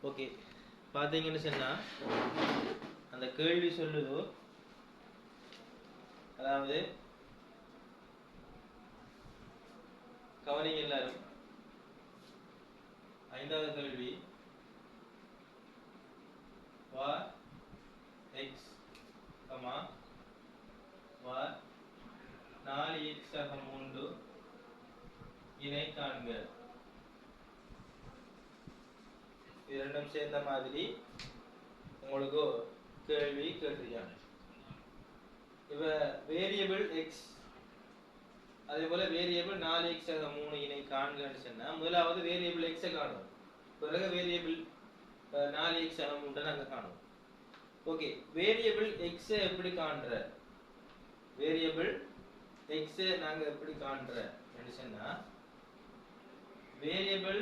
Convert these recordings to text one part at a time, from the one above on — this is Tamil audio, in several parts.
ஓகே, பார்த்தீங்கன்னு சொன்னா அந்த கேள்வி சொல்லுதோ, அதாவது கவனிங்க எல்லாரும். 5வது கேள்வி, var x, var 4x 3 இணை காண்க. இது ரெண்டும் சேர்ந்த மாதிரி உங்களுக்கு கேள்வி கேட்டிருக்காங்க. இப்ப வேரியபிள் எக்ஸ் அதே போல வேரியபிள் 4x 3 இணை காண்கன்னு சொன்னா முதலாவது வேரியபிள் எக்ஸை காணும், பிறகு வேரியபிள் 4x 3 நாங்க காணும். ஓகே, வேரியபிள் எக்ஸை எப்படி காண்ற, வேரியபிள் எக்ஸை நாங்க எப்படி காண்ற சொன்னா வேரியபிள்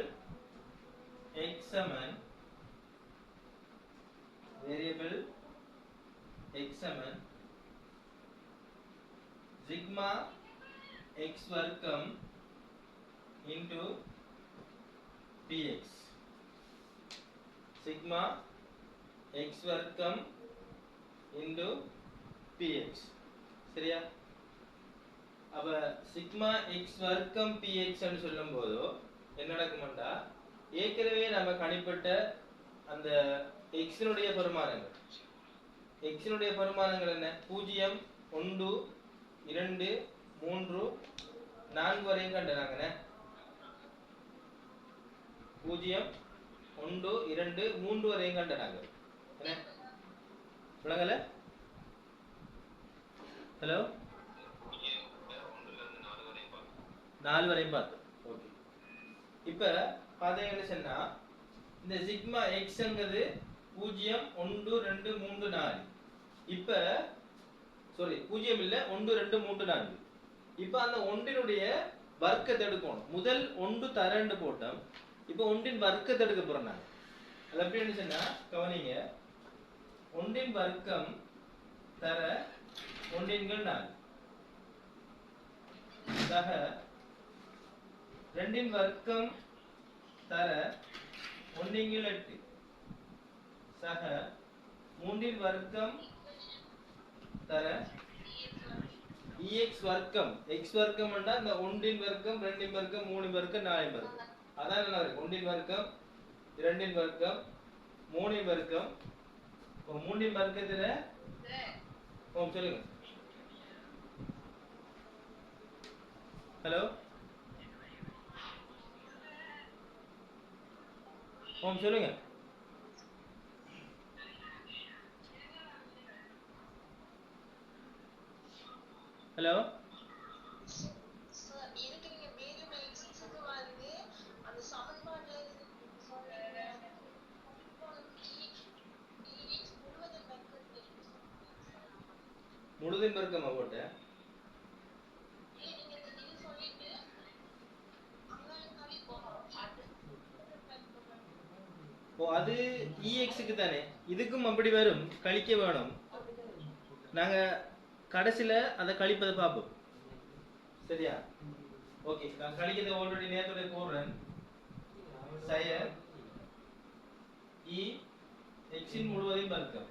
எக்ஸ் சமன் வேரியபிள் எக்ஸ் சமன் சிக்மா எக்ஸ் வர்க்கம் இன்டு px, சிக்மா எக்ஸ் வர்க்கம் இன்டு px. சரியா? அப்ப சிக்மா எக்ஸ் வர்க்கம் px ன்னு சொல்லும் போது என்ன நடக்கும்டா, ஏற்கனவே நம்ம கணிப்பட்ட அந்த எக்ஸினுடைய பெருமானங்கள், எக்ஸினுடைய பெருமானங்கள் என்ன, 0 1 2 3 4 வரையும் கண்டனாங்கண்ணே. 0 1 2 3 வரையும் கண்டனாங்க. என்ன விளங்கல? ஹலோ, 4 வரையும் பார்த்தோம். ஓகே, இப்ப பாத்தீங்கன்னு சொன்னா இந்த சிக்மா எக்ஸ்ங்கிறது 0 1 2 3 4. இப்ப சாரி 0 இல்ல 1 2 3 4. இப்ப அந்த ஒன்றினுடைய வர்க்கத்தை எடுக்கணும். முதல் 1 தரன்னு போட்டோம், இப்ப ஒன்றின் வர்க்கத்தை எடுக்க போறோம் நாங்க. அது எப்படின்னு சொன்னா கவனிங்க, ஒன்றின் வர்க்கம் தர ஒன்றின்கள் 4 சக 2 வர்க்கம் தர 1/8 சக 3 வர்க்கம் தர ex வர்க்கம். x வர்க்கம் என்றா இந்த 1 வர்க்கம் 2 வர்க்கம் 3 வர்க்கம் 4 வர்க்கம், அதான் என்ன இருக்கு, 1 வர்க்கம் 2 வர்க்கம் 3 வர்க்கம். 3 வர்க்கத்துல சொல்லுங்க. ஹலோ, சொல்லுங்க. ஹலோ, சார் இதுக்கு நீங்க வேரியபிள் எக்ஸ்க்கு வந்து அந்த சமன்பாடுல முழுதும் வர்க்கமா போட்ட நீங்க இது சொல்லிட்டு அங்க கவி போறோம். அது ex க்கு தானே, இதுக்கும் அப்படி வரும், கழிக்க வேணும். நாங்க கடைசில அதை கழிப்பதை பார்ப்போம். சரியா? ஓகே, நான் கழிக்கிறத ஆல்ரெடி நேரத்தோட போடுறேன். சய e x இன் முழுவதையும் வர்க்கம்.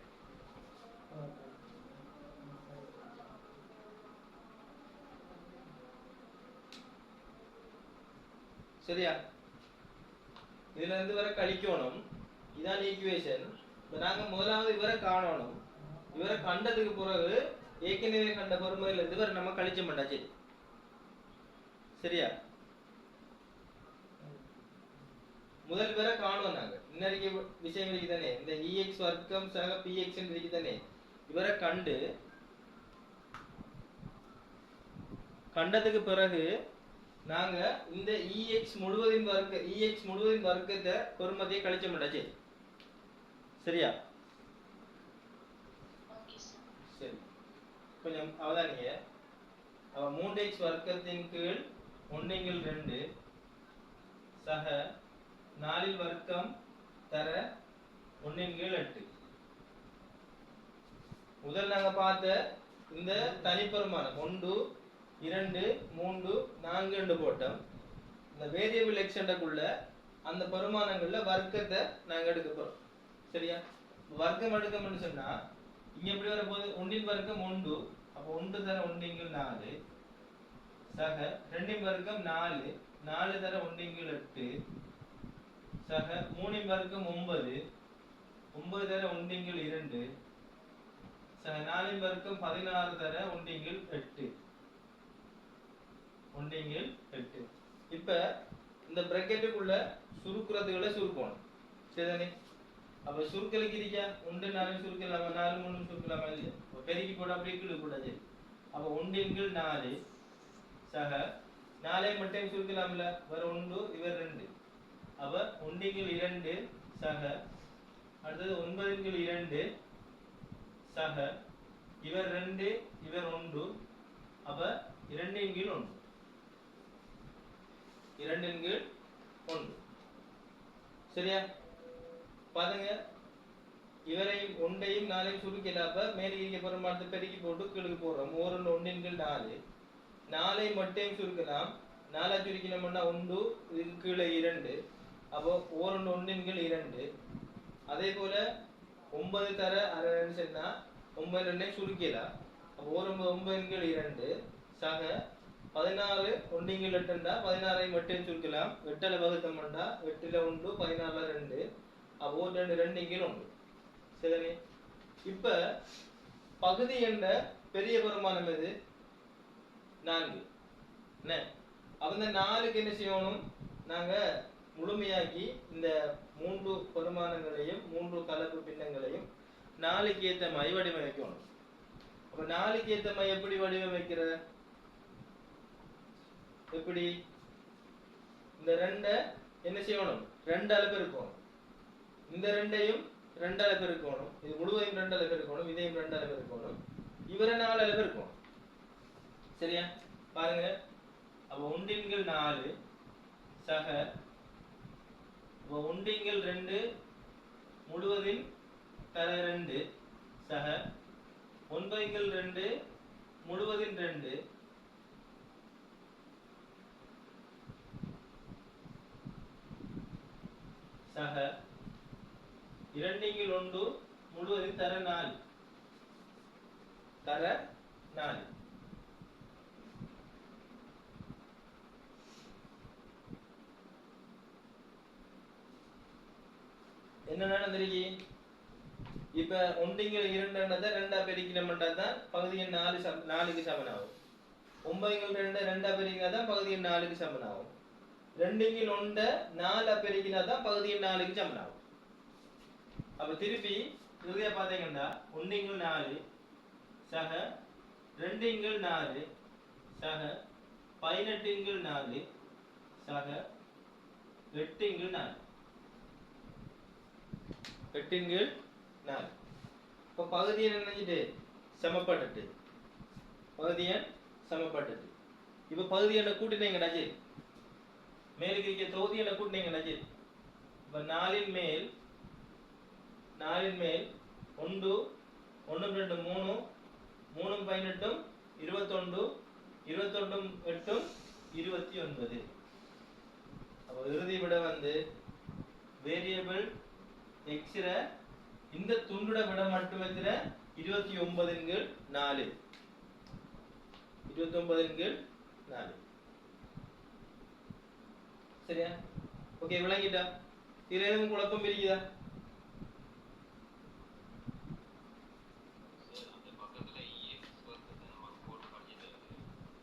சரியா? இதுல இருந்து வர கழிக்கணும், இதான் ஈக்குவேஷன். இப்ப நாங்க முதலாவது இவரை காணணும். இவரை கண்டதுக்கு பிறகு ஏற்கனவே கண்ட பொறுமையில இருந்து இவரை நம்ம கழிச்ச மாட்டாச்சு. சரியா? முதல் வரை காணுவோம் நாங்க. இன்னைக்கு விஷயம் இருக்குதானே, இந்த ex வர்க்கம் சக px இருக்குதானே, இவரை கண்டதுக்கு பிறகு நாங்க இந்த ex முழுவதின் வர்க்கத்தை பொறுமதியை கழிச்ச மாட்டாச்சு. சரியா? சரி, கொஞ்சம் அவதானிங்க. 3x வர்க்கத்தின் கீழ் 1/2 சக 4 வர்க்கம் தர 1/8. முதல் நாங்க பார்த்த இந்த தனிப்பெருமானம் 1 2 3 4 போட்டோம். இந்த வேரியபிள் எக்ஸ்டெண்டக்குள்ள அந்த பெருமானங்கள்ல வர்க்கத்தை நாங்க எடுக்க போறோம். சரியா? வர்க்கம் எடுக்கணும்னு சொன்னா இங்க எப்படி வர போகுது? ஒன்றின் வர்க்கம் 1. அப்ப 1 தர 1 4 சக 2 வர்க்கம் 4 4 தர 1 8 சக 3 வர்க்கம் 9 9 தர 1 2 சக 4 வர்க்கம் 16 தர 1 8 1 8. இப்ப இந்த பிராக்கெட்டுக்குள்ள சுருக்குறதுகளை சுருக்கணும். சரிதானே? அப்ப சுருக்கலுக்கு இருக்கா 1 4 சுருக்கலாமா 4 3 சுருக்கலாமா இல்லையா? பெருக்கி போட அப்படியே கீழே போடாது. அப்ப 1 4 சக 4 மட்டும் சுருக்கலாம்ல வர 1 இவர் 2. அப்ப 1 2 சக அடுத்தது 9 2 சக இவர் 2 இவர் 1. அப்ப 2 1 2 1. சரியா? பாருங்க இவரையும் 1ஐயும் 4ஐயும் சுருக்கலாப்ப மேலே இருக்க பெருமானத்தை பெருக்கி போட்டு கீழே போடுறோம். 1 1 4 4ஐ மட்டும் சுருக்கலாம். 4 சுருக்கணும்னா 1 இதுக்கு கீழே 2. அப்போ 1 1 2. அதே போல 9 தர 2 சொன்னா 9 2 சுருக்கலாம். அப்போ 1 9 2 சக 16 1 8 16ஐ மட்டும் சுருக்கலாம். 8ல வகுத்தோம்னா 8ல 1 16ல 2. அப்போ 2 2 1. சரிதானே? இப்ப பகுதி என்ற பெரிய பெருமானம் எது? 4. என்ன? அப்ப இந்த 4க்கு என்ன செய்யணும்? நாங்க முழுமையாக்கி இந்த 3 பெருமானங்களையும் 3 கலப்பு பின்னங்களையும் 4க்கு ஏத்த மாதிரி வடிவமைக்கணும். அப்ப 4க்கு ஏத்த மாதிரி எப்படி வடிவமைக்கிற? எப்படி? இந்த 2 என்ன செய்யணும்? 2ஆல பெருக்கணும். இந்த 2ஐயும் 2ஆல பெருக்கணும். இது முழுவதையும் 2ஆல பெருக்கணும். இதையும் 2ஆல பெருக்கணும். இவரை 4ஆல பெருக்கணும். சரியா? பாருங்க. அப்ப 1 4 சக அப்ப 1 2 முழுவதின் தர 2 சக 9 2 முழுவதின் 2 சக 2 1 முழுவதின் தர 4 தர 4. என்ன நடந்திருக்கு? இப்ப 1 2 2 பெருக்கினோம்னா தான் பகுதி எண் 4க்கு சமனாகும். 9 2 2 பெருக்கினா தான் பகுதி எண் 4க்கு சமனாகும். 2 1 4 பெருக்கினா தான் பகுதி எண் 4க்கு சமனாகும். அப்ப திருப்பி இறுதியா பாத்தீங்கன்னா 1 4 சக 2 4 சக 18 4 சக 8 4 8 4. இப்ப பகுதி எண் என்னஞ்சிட்டு சமப்பட்டுட்டு பகுதி எண் சமப்பட்டுட்டு. இப்ப பகுதி எண்ணை கூட்டினீங்கன்னா சரி மேலுக்கு இருக்க தொகுதி எண்ணை கூட்டினீங்கன்னா சரி. இப்ப 4 மேல் 1 1 2 3 3 18 21 21 8 29. அப்ப இறுதி விட வந்து வேரியபிள் x இந்த துண்டுட விட மட்டும் எத்திர 29 4 29 4. சரியா? ஓகே விளங்கிட்டா? இதுல எதுவும் குழப்பம் இருக்குதா?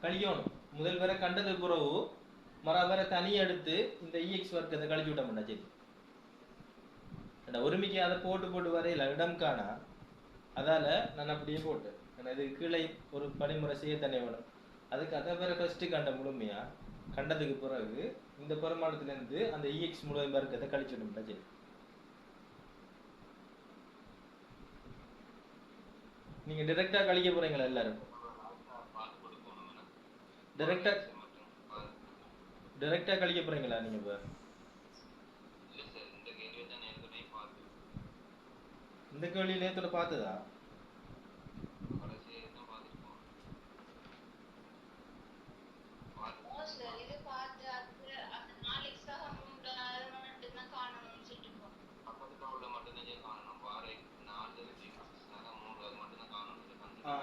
கழிக்கணும். முதல் வரை கண்டது பிறகு மறு தனி எடுத்து இந்த ex வர்க்கத்தை கழிச்சு விட்டோம்னா சரி. ஒருமிக்கு அதை போட்டு வரையில இடம் காணா. அதால நான் அப்படியே போட்டேன். இது கீழே ஒரு படிமுறை செய்ய தண்ணி வேணும். அதுக்கு அதை வேற ஃபர்ஸ்ட் கண்ட முழுமையா கண்டதுக்கு பிறகு இந்த பெருமானத்துல இருந்து அந்த ex முழுவதும் வர்க்கத்தை கழிச்சு விட்டோம்னா சரி. நீங்க டைரக்டா கழிக்க போறீங்களா எல்லாரும்? டைரக்டா கழிக்க போறீங்களா நீங்க? இப்ப இந்த கேள்வி நேரத்தோட பார்த்ததா?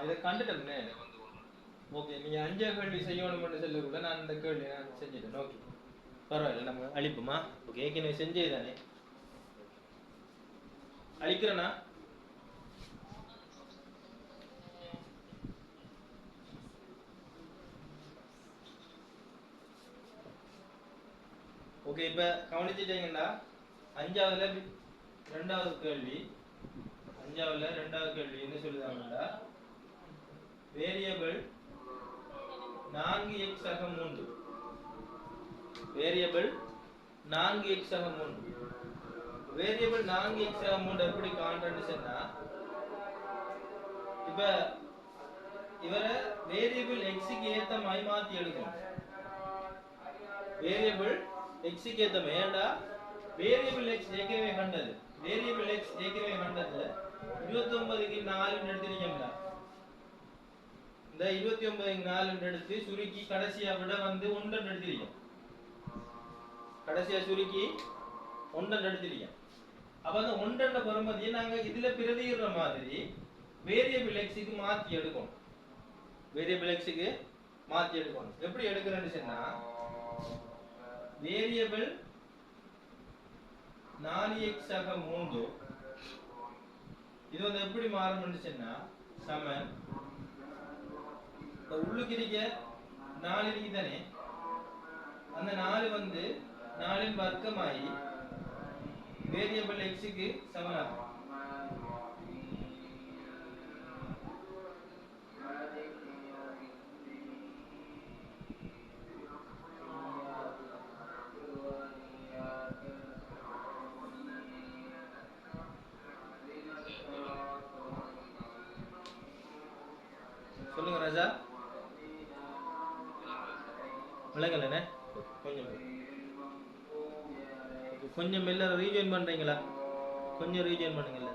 இதை கண்டுட்டேன்னே. ஓகே, நீங்க 5 கேள்வி செய்யணும்னு சொல்ல கூட நான் இந்த கேள்வி நான் செஞ்சுட்டேன். ஓகே, பரவாயில்ல, நம்ம அழிப்போமா? ஓகே, ஏற்கனவே செஞ்சது தானே, அழிக்கிறேண்ணா. ஓகே, இப்ப கவனிச்சுட்டீங்கன்னா அஞ்சாவதுல ரெண்டாவது கேள்வி என்ன சொல்லுதாங்கன்னா, வேரியபிள் 4x ஆக 3, வேரியபிள் 4x ஆக 3, வேரியபிள் 4x ஆக 3 எப்படி காண்றேன்னு சொன்னா, இப்ப இவரை வேரியபிள் x-க்கு ஏத்த மாதிரி மாத்தி எடுக்கணும். வேரியபிள் x-க்கு ஏத்த மாதிரி, ஏண்டா வேரியபிள் x ஏற்கனவே கண்டது, வேரியபிள் x ஏற்கனவே கண்டது 29க்கு 4 எடுத்துட்டீங்களா, இந்த 29க்கு 4 எடுத்து சுருக்கி கடைசியா விட வந்து 1 எடுத்துட்டீங்க, கடைசியா சுருக்கி 1 எடுத்துட்டீங்க. அப்ப அந்த 1 பெறுமதியை நாங்க இதுல பிரதியிடுற மாதிரி வேரியபிள் x-க்கு மாத்தி எடுக்கணும். வேரியபிள் x-க்கு மாத்தி எடுக்கணும். எப்படி எடுக்கிறேன்னு சொன்னா, வேரியபிள் 4x ஆக 3 இது வந்து எப்படி மாறும்னு சொன்னா, சமன் உள்ளுக்கு இருக்க 4 இருக்கு தானே, அந்த 4 வந்து 4 வர்க்கமாயி வேரியபிள் x-க்கு சமனாகும். சொல்லுங்க ராஜா, விளங்கலண்ணே? கொஞ்சம் எல்லாரும் ரீஜாயின் பண்றீங்களா? கொஞ்சம் ரீஜாயின் பண்ணுங்கல்ல.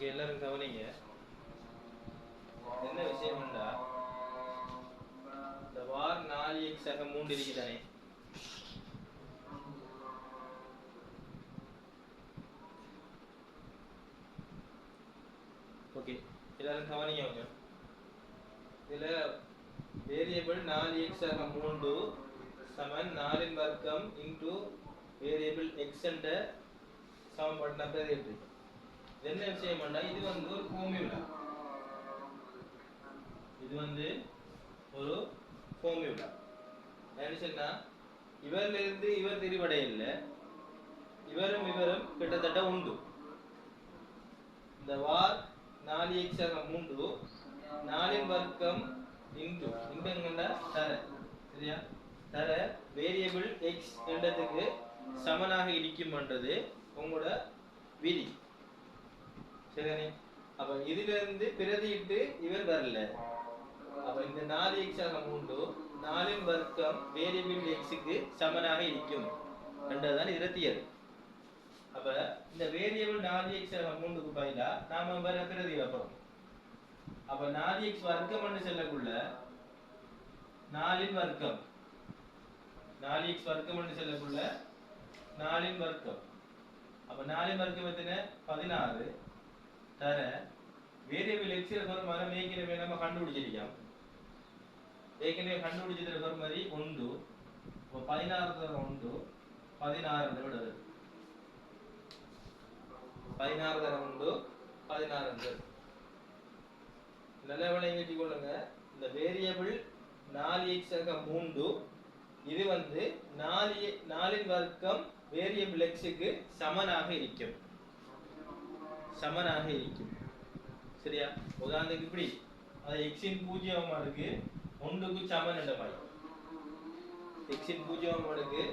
ஓகே, எல்லாரும் கவனிங்க. என்ன விஷயம்டா, இந்த வார் 4x ஆக 3 இருக்குதானே, ஓகே எல்லாரும் கவனிங்க கொஞ்சம். இதுல வேரியபிள் 4x ஆக 3 சமன் 4 இன் வர்க்கம் இன்டு வேரியபிள் x என்ற சமன்பாடு நம்ம எழுதிட்டு. என்ன விஷயம்னா, இது வந்து ஒரு ஃபார்முலா. இது வந்து ஒரு ஃபார்முலா. என்ன சொன்னா, இவர்ல இருந்து இவர் திரிவடை இல்லை, இவரும் இவரும் கிட்டத்தட்ட உண்டு. இந்த வார் 4x ஆக 3 4 இன் வர்க்கம் இன்டு இன்டுங்கண்டா தர, சரியா, தர வேரியபிள் x என்றதுக்கு சமனாக இருக்கும்ன்றது உங்களோட விதி, சரிதானே. அப்ப இதுல இருந்து பிரதியிட்டு இவர் வரல. அப்ப இந்த 4x ஆக 3 4 இன் வர்க்கம் வேரியபிள் x க்கு சமனாக இருக்கும் என்றதுதான் இதுல தியரி. அப்ப இந்த வேரியபிள் 4x ஆக 3 க்கு பதிலா நாம வேற பிரதி வைப்போம். அப்ப 4x வர்க்கம் என்று சொல்லக்குள்ள 4 இன் வர்க்கம், 4x வர்க்கம் என்று சொல்லக்குள்ள 4 இன் வர்க்கம். அப்ப 4 இன் வர்க்கம் எத்தனை? 16 தர வேரியபிள் x ல ஒரு மரம் ஏற்கனவே நம்ம கண்டுபிடிச்சிருக்கோம். ஏற்கனவே கண்டுபிடிச்சதுல ஒரு மாதிரி 1. இப்போ 16 தர 1 16 விட வருது. 16 தர 1 16. நல்ல வேலை எழுதி கொள்ளுங்க. இந்த வேரியபிள் 4x ஆக 3 இது வந்து 4 இன் வர்க்கம் வேரியபிள் x க்கு சமனாக இருக்கும், சமனாக இருக்கும், சரியா. உதாரணத்துக்கு இப்படி அது x இன் 0 இருக்கு 1 க்கு சமன் என்ற மாதிரி, x இன் 0 இருக்கு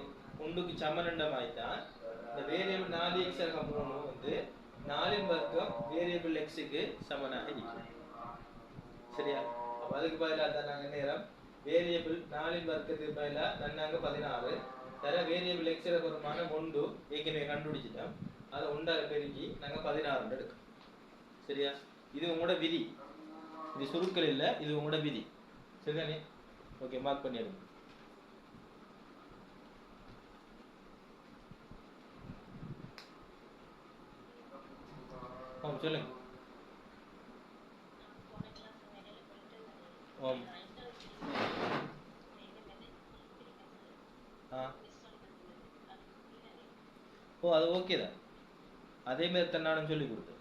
1 க்கு சமன் என்ற மாதிரி தான் இந்த வேரியபிள் 4x ஆக 3 வந்து 4 இன் வர்க்கம் வேரியபிள் x க்கு சமனாக இருக்கும், சரியா. அப்ப அதுக்கு பதிலா தான் நாங்க நேரம் வேரியபிள் 4 இன் வர்க்கத்துக்கு பதிலா நன்னாங்க 16 தர வேரியபிள் x ல பொறுமான 1 ஏற்கனவே கண்டுபிடிச்சிட்டோம். அதை 1 பெருக்கி நாங்க 16 எடுக்கோம், சரியா. இது உங்களோட விதி, இது சுருக்கல் இல்ல, இது உங்களோட விதி, சரிதானே. ஓகே, மார்க் பண்ணிடுங்க. சொல்லுங்க. ஓ அது ஓகே தான், அதே மாதிரி தான் நானும் சொல்லி கொடுத்தேன்.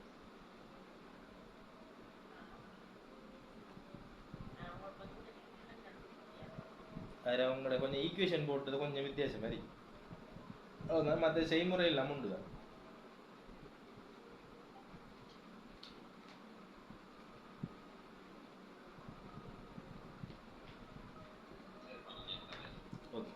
அதில் அவங்களோட கொஞ்சம் ஈக்குவேஷன் போட்டது கொஞ்சம் வித்தியாசம் மாதிரி, அவங்க மற்ற செய்முறை இல்லாமல் உண்டு தான். ஓகே,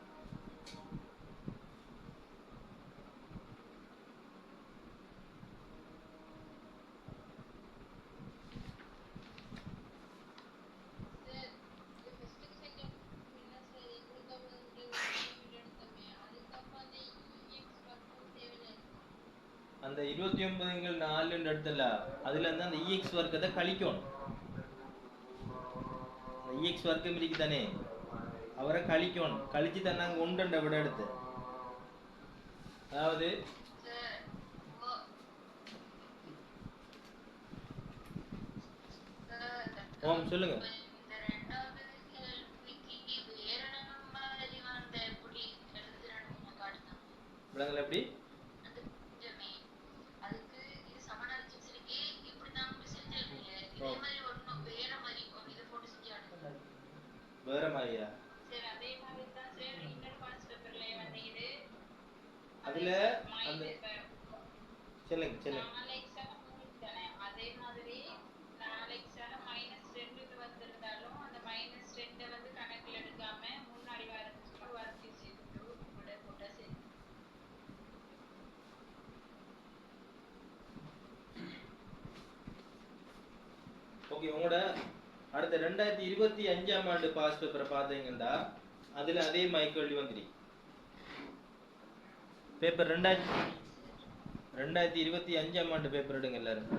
அந்த 29 இடத்துல அதுல இருந்து அந்த ex வர்க்கத்தை கழிக்கணும். ex வர்க்கம் இருக்கு தானே, அவரை கழிக்கணும். கழிச்சு தான் நாங்க 1 விட எடுத்து, அதாவது சொல்லுங்க. விலங்கல் எப்படி வேற மாதிரியா? அதுல அந்த சொல்லுங்க சொல்லுங்க. ஓகே, உங்களோட அடுத்த 2025ஆம் ஆண்டு பாஸ் பேப்பரை பார்த்தீங்கன்னா அதுல அதே மைக்கேல்டி வந்துரு. பேப்பர் 2025ஆம் ஆண்டு பேப்பர் எடுங்க எல்லாரும்.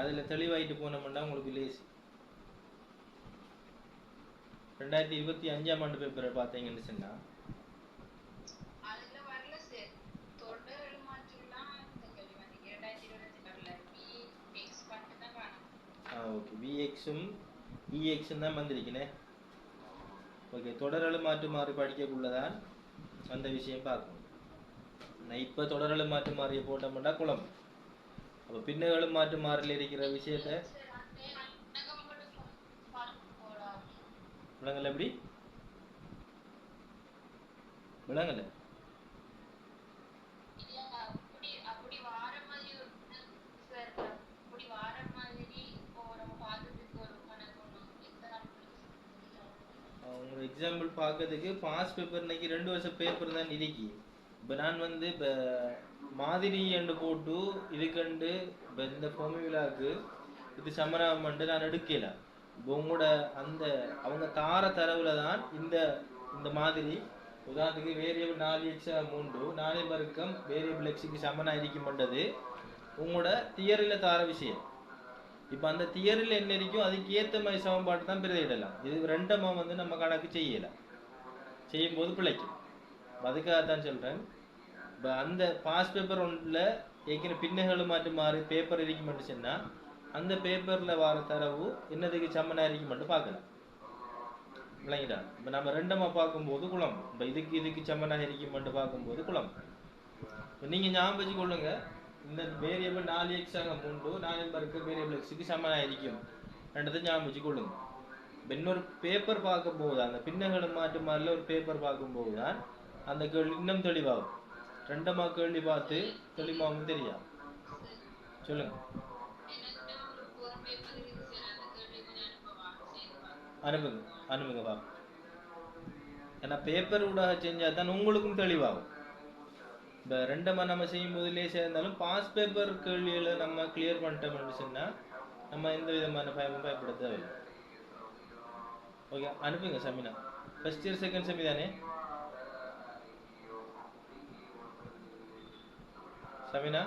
அதில் தெளிவாயிட்டு போனோம்னா உங்களுக்கு லேசி. 2025ஆம் ஆண்டு பேப்பரை பார்த்தீங்கன்னு சொன்னா அதுல வரல சார். தொடர் எழுமாற்றம்லாம் இந்த கேள்வி வந்து 2025 வரல. எக்ஸ் மட்டும் தான் காணும். ஓகே, விஎக்ஸும் இஎக்ஸும் தான் வந்திருக்குனே. ஓகே, தொடரலு மாற்று படிக்கக்குள்ளதான் அந்த விஷயம் பார்க்கணும். நான் இப்போ தொடரலு மாறிய போட்டோம்னா குழம்பு. அப்போ பின்னகளு மாறில் இருக்கிற விஷயத்த விளங்கல. எப்படி விளங்கல? எக்ஸாம்பிள் பார்க்கறதுக்கு பாஸ் பேப்பர் இன்னைக்கு 2 வருஷம் பேப்பர் தான் இருக்கு. இப்போ நான் வந்து இப்போ மாதிரி என்று போட்டு இதுக்கண்டு இப்போ இந்த ஃபார்முலாவுக்கு இது சமராமண்டு நான் எடுக்கல. இப்போ உங்களோட அந்த அவங்க தார தரவுல தான் இந்த இந்த மாதிரி உதாரணத்துக்கு வேரியபிள் 4x 3 4 பெருக்கம் வேரியபிள் எக்ஸுக்கு சமனா இருக்கும்ன்றது உங்களோட தியரியில் தார விஷயம். இப்போ அந்த தியரியில் என்ன இருக்கும் அதுக்கு ஏற்ற மாதிரி சமன்பாட்டு தான் பிரதியிடலாம். இது ரெண்டமா வந்து நம்ம கணக்கு செய்யலாம், செய்யும்போது பிழைக்கும். அதுக்காகத்தான் சொல்கிறேன். இப்போ அந்த பாஸ் பேப்பர் ஒன்றில் ஏற்கனவே பின்னகள் மாறி பேப்பர் இருக்குமென்று சொன்னால் அந்த பேப்பரில் வர தரவு என்னதுக்கு சமனாக இருக்குமென்று பார்க்கலாம். விளங்கிட்டா? இப்போ நம்ம ரெண்டமா பார்க்கும்போது குழம்பு. இப்போ இதுக்கு சமனாக இருக்குமென்று பார்க்கும்போது குழம்பு. இப்போ நீங்கள் ஞாபகம் வச்சு கொள்ளுங்க, இந்த வேரியபிள் 4x 3 4 பெருக்க வேரியபிள் எக்ஸுக்கு சமனாக இருக்கும் ரெண்டத்தை ஞாபகம் வச்சு கொள்ளுங்க. இன்னொரு பேப்பர் பார்க்கும்போது அந்த பின்னங்களும் மாறில் ஒரு பேப்பர் பார்க்கும்போது தான் அந்த கேள்வி இன்னும் தெளிவாகும். ரெண்டமா கேள்வி பார்த்து தெளிவாகவும் தெரியாது. சொல்லுங்க. அனுப்புங்க பா. ஏன்னா பேப்பர் ஊடாக செஞ்சால் தான் உங்களுக்கும் தெளிவாகும். இப்போ ரெண்டமா நம்ம செய்யும்போது லேசாக இருந்தாலும் பாஸ் பேப்பர் கேள்விகளை நம்ம கிளியர் பண்ணிட்டோம்னு சொன்னால் நம்ம எந்த விதமான பயமும் பயப்பட தேவையில்லை. ஓகே, அனுப்புங்க Samina. First year second semi தானே சமினா?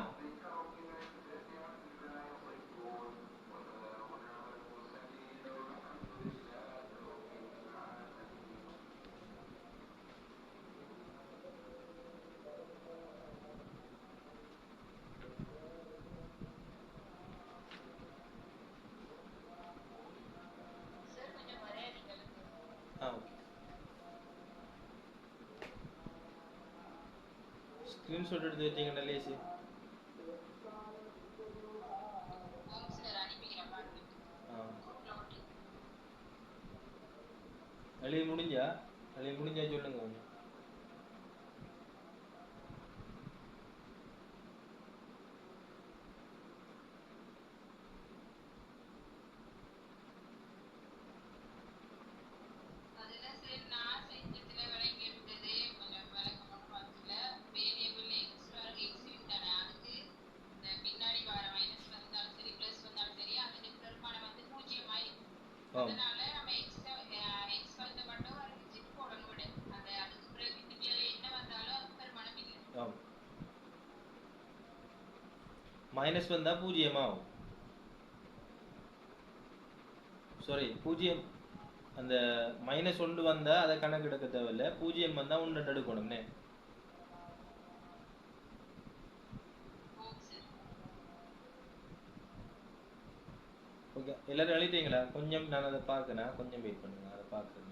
ஸ்கிரீன்ஷாட் எடுத்து வச்சிங்கன்னா லேசி. எழுதி முடிஞ்சா சொல்லுங்க கொஞ்சம். மைனஸ் வந்தால் பூஜ்ஜியமாகும். சாரி, பூஜ்ஜியம் அந்த மைனஸ் 1 வந்தால் அதை கணக்கு எடுக்க தேவையில்லை. பூஜ்ஜியம் வந்தால் 1 எடுக்கணும்னே. ஓகே, எல்லாரும் எழுதிட்டீங்களா? கொஞ்சம் நான் அதை பார்க்கணும், கொஞ்சம் வெயிட் பண்ணுங்க, அதை பார்க்குறேன்.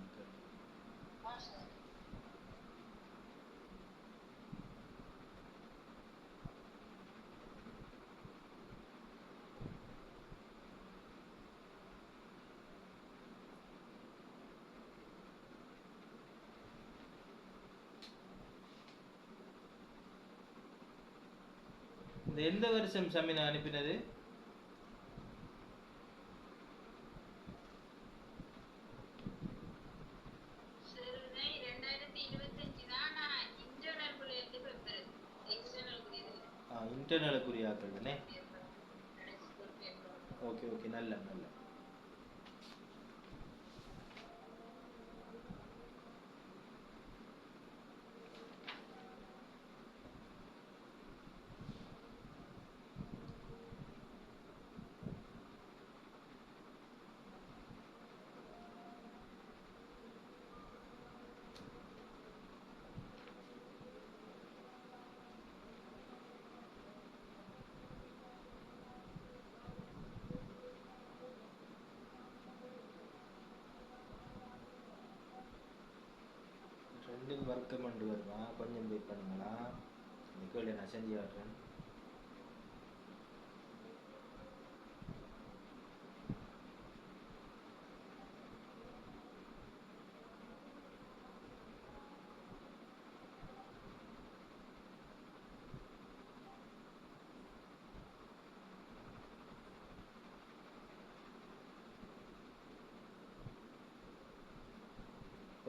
இந்த எந்த வருஷம் சமினா அனுப்பினது? இன்டர்னலுக்குரிய ஆக்கள் தானே? ஓகே ஓகே, நல்ல நல்ல. ரெண்டின் வர்க்கம் கொண்டு வருமா, கொஞ்சம் வெயிட் பண்ணுங்களா, இந்த கேள்வி நான் செஞ்சு காட்டுறேன்.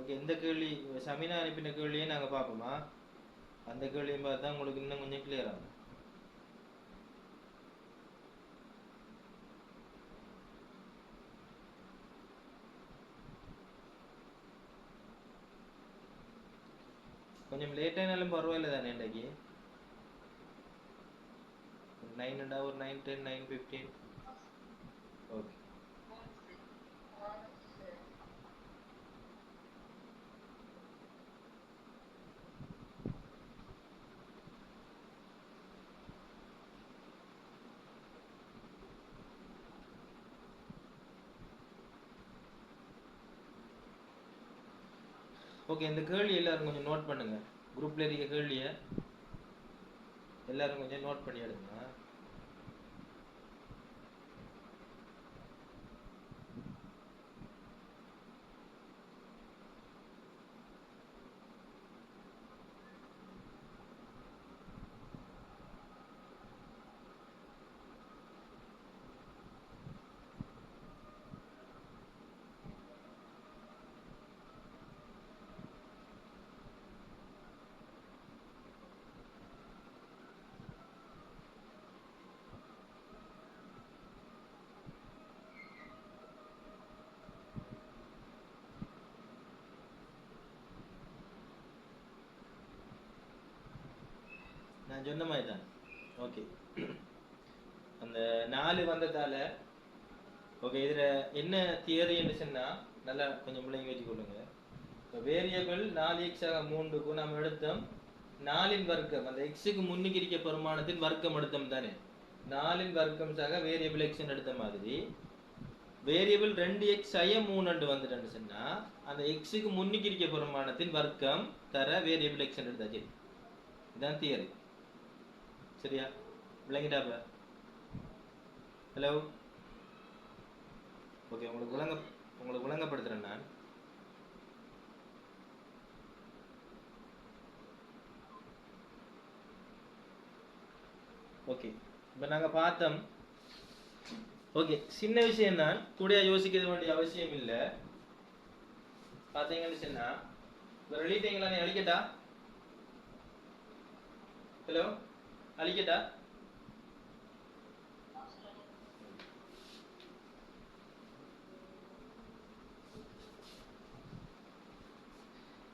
ஓகே, இந்த கேள்வி சமினா அனுப்பின கேள்வியே நாங்கள் பார்ப்போமா? அந்த கேள்வியும் பார்த்தா உங்களுக்கு இன்னும் கொஞ்சம் கிளியர் ஆகும். கொஞ்சம் லேட்டானாலும் பரவாயில்ல தானே இன்றைக்கு? 9 ஒரு 9, 10, 9:15. ஓகே. ஓகே, இந்த கேள்வி எல்லாரும் கொஞ்சம் நோட் பண்ணுங்க. குரூப்ல இருக்க கேள்வியை எல்லாரும் கொஞ்சம் நோட் பண்ணி எடுங்க. நான் சொன்ன மாதிரி தான். ஓகே, அந்த 4 வந்ததால ஓகே, இதில் என்ன தியரின்னு சொன்னால் நல்லா கொஞ்சம் பிள்ளைங்க வச்சு கொள்ளுங்க. இப்போ வேரியபிள் 4x-3க்கு நம்ம எடுத்தோம் 4இன் வர்க்கம், அந்த எக்ஸுக்கு முன்னுக்கு இருக்க பெருமானத்தின் வர்க்கம் எடுத்தோம் தானே. 4இன் வர்க்கம் சாக வேரியபிள் எக்ஸ்ன்னு எடுத்த மாதிரி வேரியபிள் 2x-3 வந்துட்டேன்னு சொன்னால் அந்த எக்ஸுக்கு முன்னுக்கு இருக்க பெருமானத்தின் வர்க்கம் தர வேரியபிள் எக்ஸ்ன்னு எடுத்தாச்சு. இதுதான் தியரி. சரியா? விளங்கிட்டாப்ப? ஹலோ? ஓகே, உங்களுக்கு விளங்கப்படுத்துறேன் நான். ஓகே, இப்போ நாங்கள் பார்த்தோம். ஓகே, சின்ன விஷயம் தான், கூட யோசிக்க வேண்டிய அவசியம் இல்லை. பார்த்தீங்கன்னு சொன்னா இப்போ எழுதிட்டீங்களா? நீ அழிக்கட்டா? ஹலோ, அழிக்கட்டா?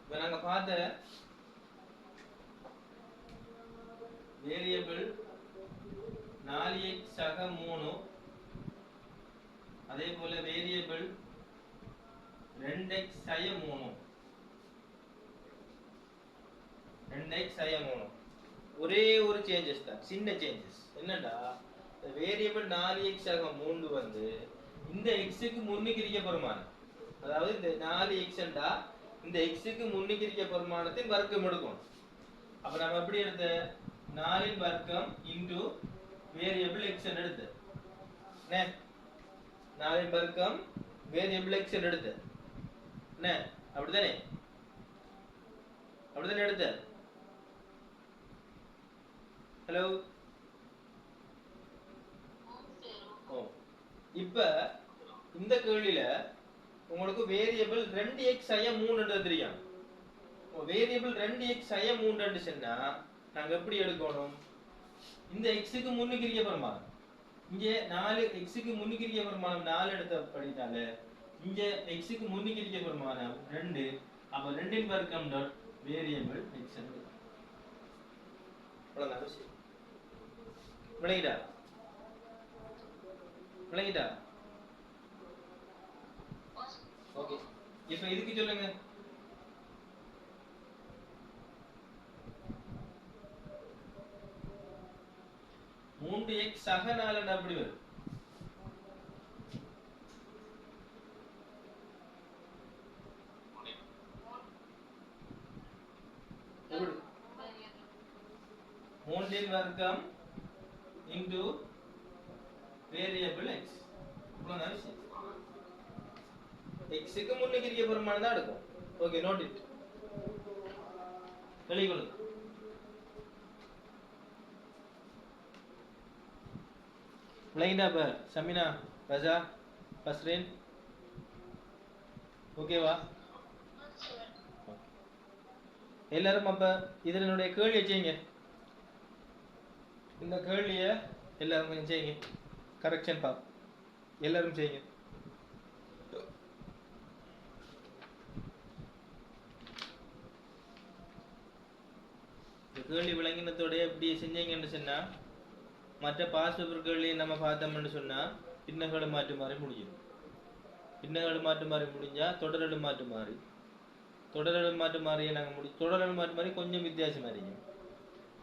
இப்போ நாங்கள் பார்த்த வேரியபிள் 4x-3, அதே போல வேரியபிள் 2x-3, 2x-3 ஒரே ஒரு சேஞ்சஸ் தான், சின்ன சேஞ்சஸ். என்னடா, வேரியபிள் 4x-3 வந்து இந்த எக்ஸுக்கு முன்னுக்கு இருக்க பெருமானம், அதாவது இந்த 4x இந்த எக்ஸுக்கு முன்னுக்கு இருக்க பெருமானத்தின் வர்க்கம் எடுக்கணும். அப்ப நம்ம எப்படி எடுத்த 4இன் வர்க்கம் இன்டு வேரியபிள் x எடுத்து 4இன் வர்க்கம் வேரியபிள் x எடுத்து அப்படிதானே? அப்படிதானே எடுத்த? ஹலோ, இப்ப இந்த கேள்வியில உங்களுக்கு வேரியபிள் 2x-3 தெரியும். வேரியபிள் 2x-3 சொன்னா நாங்க எப்படி எடுக்கணும்? இந்த எக்ஸுக்கு முன்னுக்கு இருக்க பெருமானம், இங்க 4 எக்ஸுக்கு முன்னுக்கு இருக்க பெருமானம் 4 எடுத்த படித்தால இங்க எக்ஸுக்கு முன்னுக்கு இருக்க பெருமானம் 2. அப்ப 2இன் வர்க்கம் டாட் வேரியபிள் x. அவ்வளவுதான் விஷயம். விளங்கிட்டா? விளங்கிட்டா? ஓகே, இப்ப இதுக்கு சொல்லுங்க. மூன்று எக்ஸ் சக 4 அப்படி வரும். 2 வர்க்கம் into வேரியபிள் x. இவ்வளவுதான் விஷயம். x க்கு முன்னுக்கு இருக்க பெருமானம் தான் எடுக்கும். Okay, note it. வெளிக்கொள்ளு. விளங்கிட்டா இப்ப சமினா, ரஜா, பஸ்ரீன்? ஓகேவா? எல்லாரும் அப்ப இதுல என்னுடைய கேள்வியை செய்யுங்க. இந்த கேள்விய எல்லாரும் கொஞ்சம் செய்யுங்க. கரெக்ஷன் பா எல்லாரும் செய்யுங்க. இந்த கேள்வி விளங்கினத்தோட இப்படி செஞ்சீங்கன்னு சொன்னா மற்ற பாஸ் பேப்பர் கேள்வியை நம்ம பார்த்தோம்னு சொன்னா பின்னகளை மாற்றி மாறி முடியும். பின்னகளை மாற்றி மாறி முடிஞ்சா தொடரடு மாற்றி மாறி, தொடரடு மாற்றி மாறியை நாங்கள் தொடரடு மாற்றி மாறி கொஞ்சம் வித்தியாசமா இருக்கும்.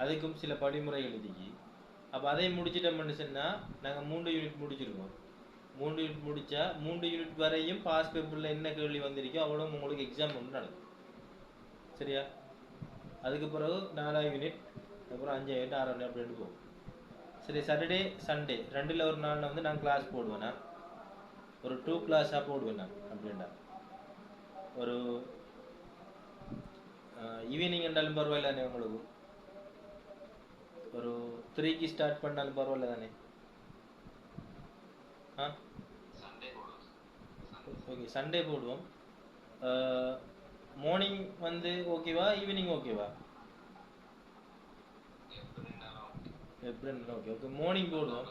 அதுக்கும் சில படிமுறைகள் இருக்கு. அப்போ அதை முடிச்சிட்டோம்னு சொன்னா நாங்கள் 3 யூனிட் முடிச்சிருக்கோம். 3 யூனிட் முடிச்சா 3 யூனிட் வரையும் பாஸ் பேப்பர்ல என்ன கேள்வி வந்திருக்கோ அவ்வளோ உங்களுக்கு எக்ஸாம் ஒன்று நடக்கும். சரியா? அதுக்கு பிறகு 4 யூனிட், அப்புறம் 5 யூனிட், 6 யூனிட் அப்படின்னு போகும். சரி, சாட்டர்டே சண்டே ரெண்டில் ஒரு நாளில் வந்து நான் கிளாஸ் போடுவேன்னா ஒரு 2 கிளாஸாக போடுவேன் நான். அப்படின்னா ஒரு ஈவினிங் என்றாலும் பரவாயில்ல தானே உங்களுக்கு? ஒரு 3க்கு ஸ்டார்ட் பண்ணாலும் பரவாயில்ல தானே? ஆ ஓகே, சண்டே போடுவோம். மார்னிங் வந்து ஓகேவா, ஈவினிங் ஓகேவா? எப்படி? ஓகே ஓகே, மார்னிங் போடுவோம்.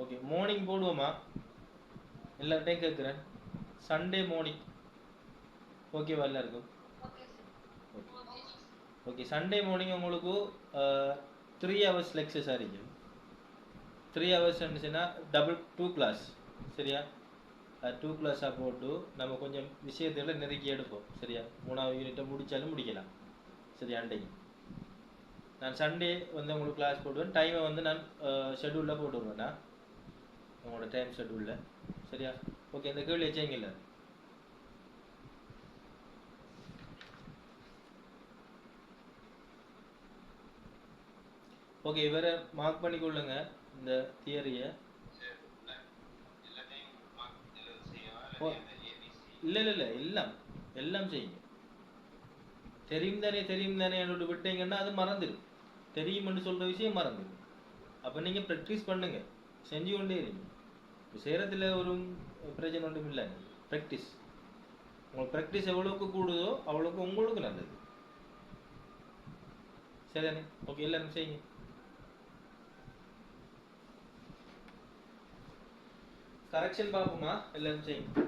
ஓகே, மார்னிங் போடுவோமா? எல்லார்ட்டையும் கேட்குறேன். சண்டே மார்னிங் ஓகேவா எல்லாருக்கும்? ஓகே, சண்டே மார்னிங் உங்களுக்கு 3 hours லெக்சர்ஸ் ஆகிக்கும். 3 hours இருந்துச்சுன்னா டபுள் 2 கிளாஸ். சரியா? 2 கிளாஸாக போட்டு நம்ம கொஞ்சம் விஷயத்துல நெருக்கி எடுப்போம். சரியா? 3வது யூனிட்டை முடித்தாலும் முடிக்கலாம். சரியா? அன்றைக்கு நான் சண்டே வந்து உங்களுக்கு கிளாஸ் போடுவேன். டைமை வந்து நான் ஷெட்யூலில் போட்டுருவேண்ணா, உங்களோட டைம் ஷெட்யூலில். சரியா? ஓகே, இந்த கேள்வி வச்சீங்கல்ல. ஓகே, இவரை மார்க் பண்ணிக்கொள்ளுங்க இந்த தியரியை. இல்லை இல்லை இல்லை, எல்லாம் எல்லாம் செய்யுங்க. தெரியும் தானே விட்டீங்கன்னா அது மறந்துடும். தெரியும்னு சொல்கிற விஷயம் மறந்துடும். அப்போ நீங்கள் ப்ராக்டிஸ் பண்ணுங்க, செஞ்சு கொண்டே இருங்க. செய்கிறதுல ஒரு பிரச்சனை ஒன்றும் இல்லை. ப்ராக்டிஸ், உங்களுக்கு ப்ராக்டிஸ் எவ்வளோக்கு கூடுதோ அவ்வளோக்கு உங்களுக்கு நல்லது. சரிதானே? ஓகே, எல்லாரும் செய்யுங்க. கரெக்ஷன் பார்ப்போமா? எல்லாரும் செய்யுங்க.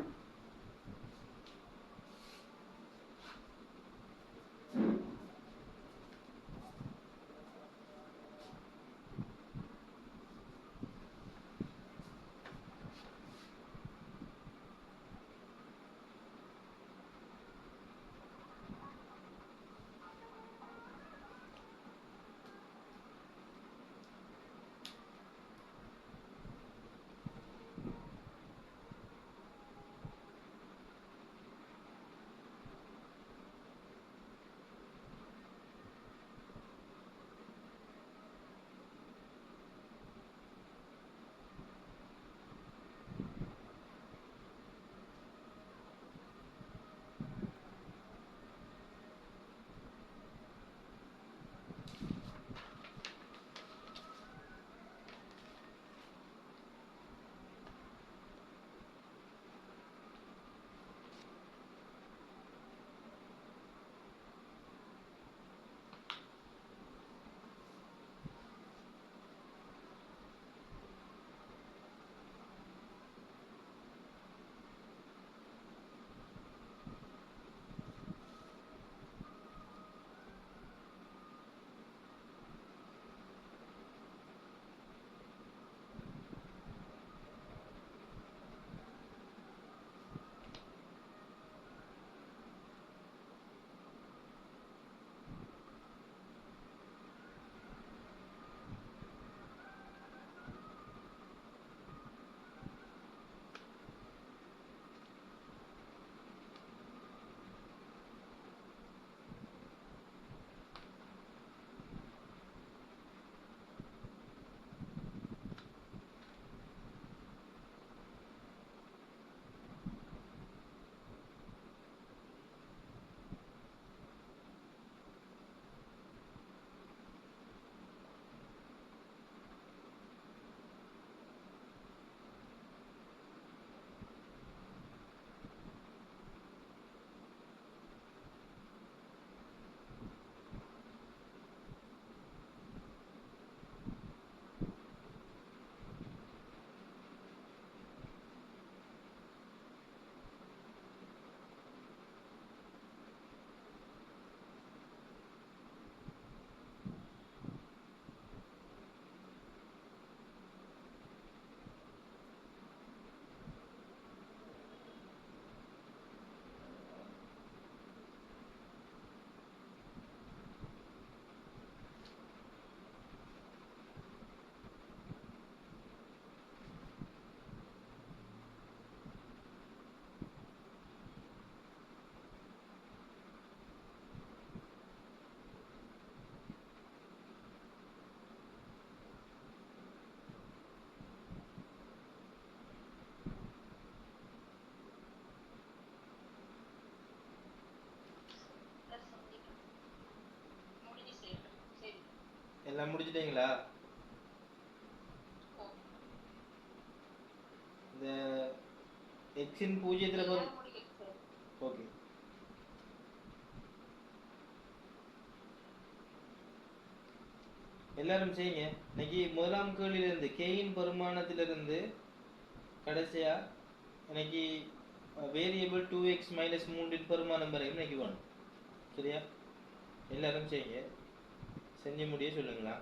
எல்லாம் முடிச்சிட்டீங்களா? ஓ இந்த எக்ஸின் பூஜ்ஜியத்தில் எல்லாம் முடிஞ்சிருச்சு. ஓகே. எல்லாரும் செய்யுங்க. இன்னைக்கு முதலாம் கேள்வியிலிருந்து கேயின் பெருமானத்திலிருந்து கடைசியா இன்னைக்கு வேரியபிள் 2x மைனஸ் 3 பெருமானம் வரைக்கும் இன்னைக்கு வேணும். சரியா? எல்லாரும் செய்யுங்க. செஞ்சு முடிய சொல்லுங்களா?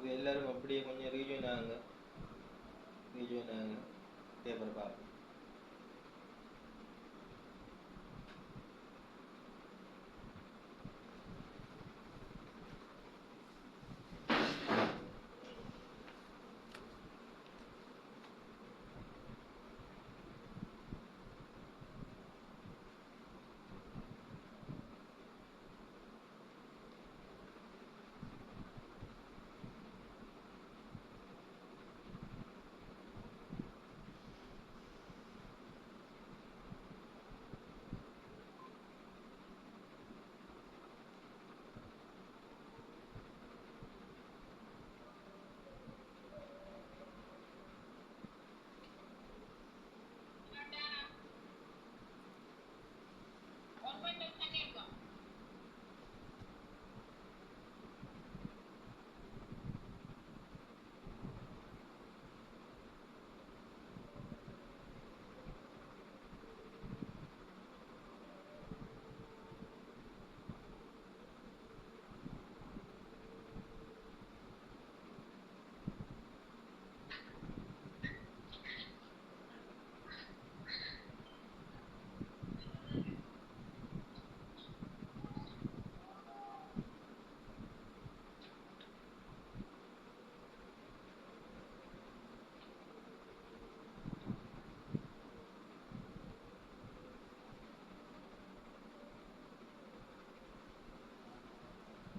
ஓகே, எல்லாரும் அப்படியே கொஞ்சம் ரீஜாயின் ஆகுங்க. பேப்பர் பார்ப்போம்.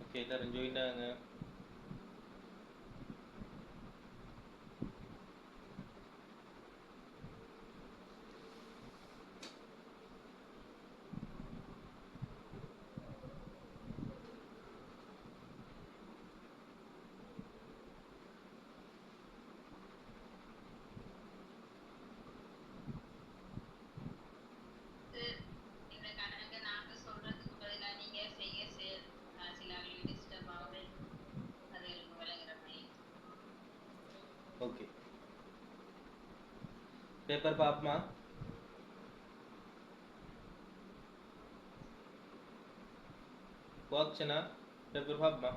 ஓகே, எல்லாரும் ஜாயின் ஆகுங்க. இந்த கணக்கு நாங்க சொல்றதுக்கு பதிலா நீங்க செய்ய சில டிஸ்டர்ப் ஆகுது, அது எனக்கு விளங்குற மாதிரி. ஓகே, பேப்பர் பார்ப்போமா? வாட்சனா பேப்பர் பார்ப்போமா?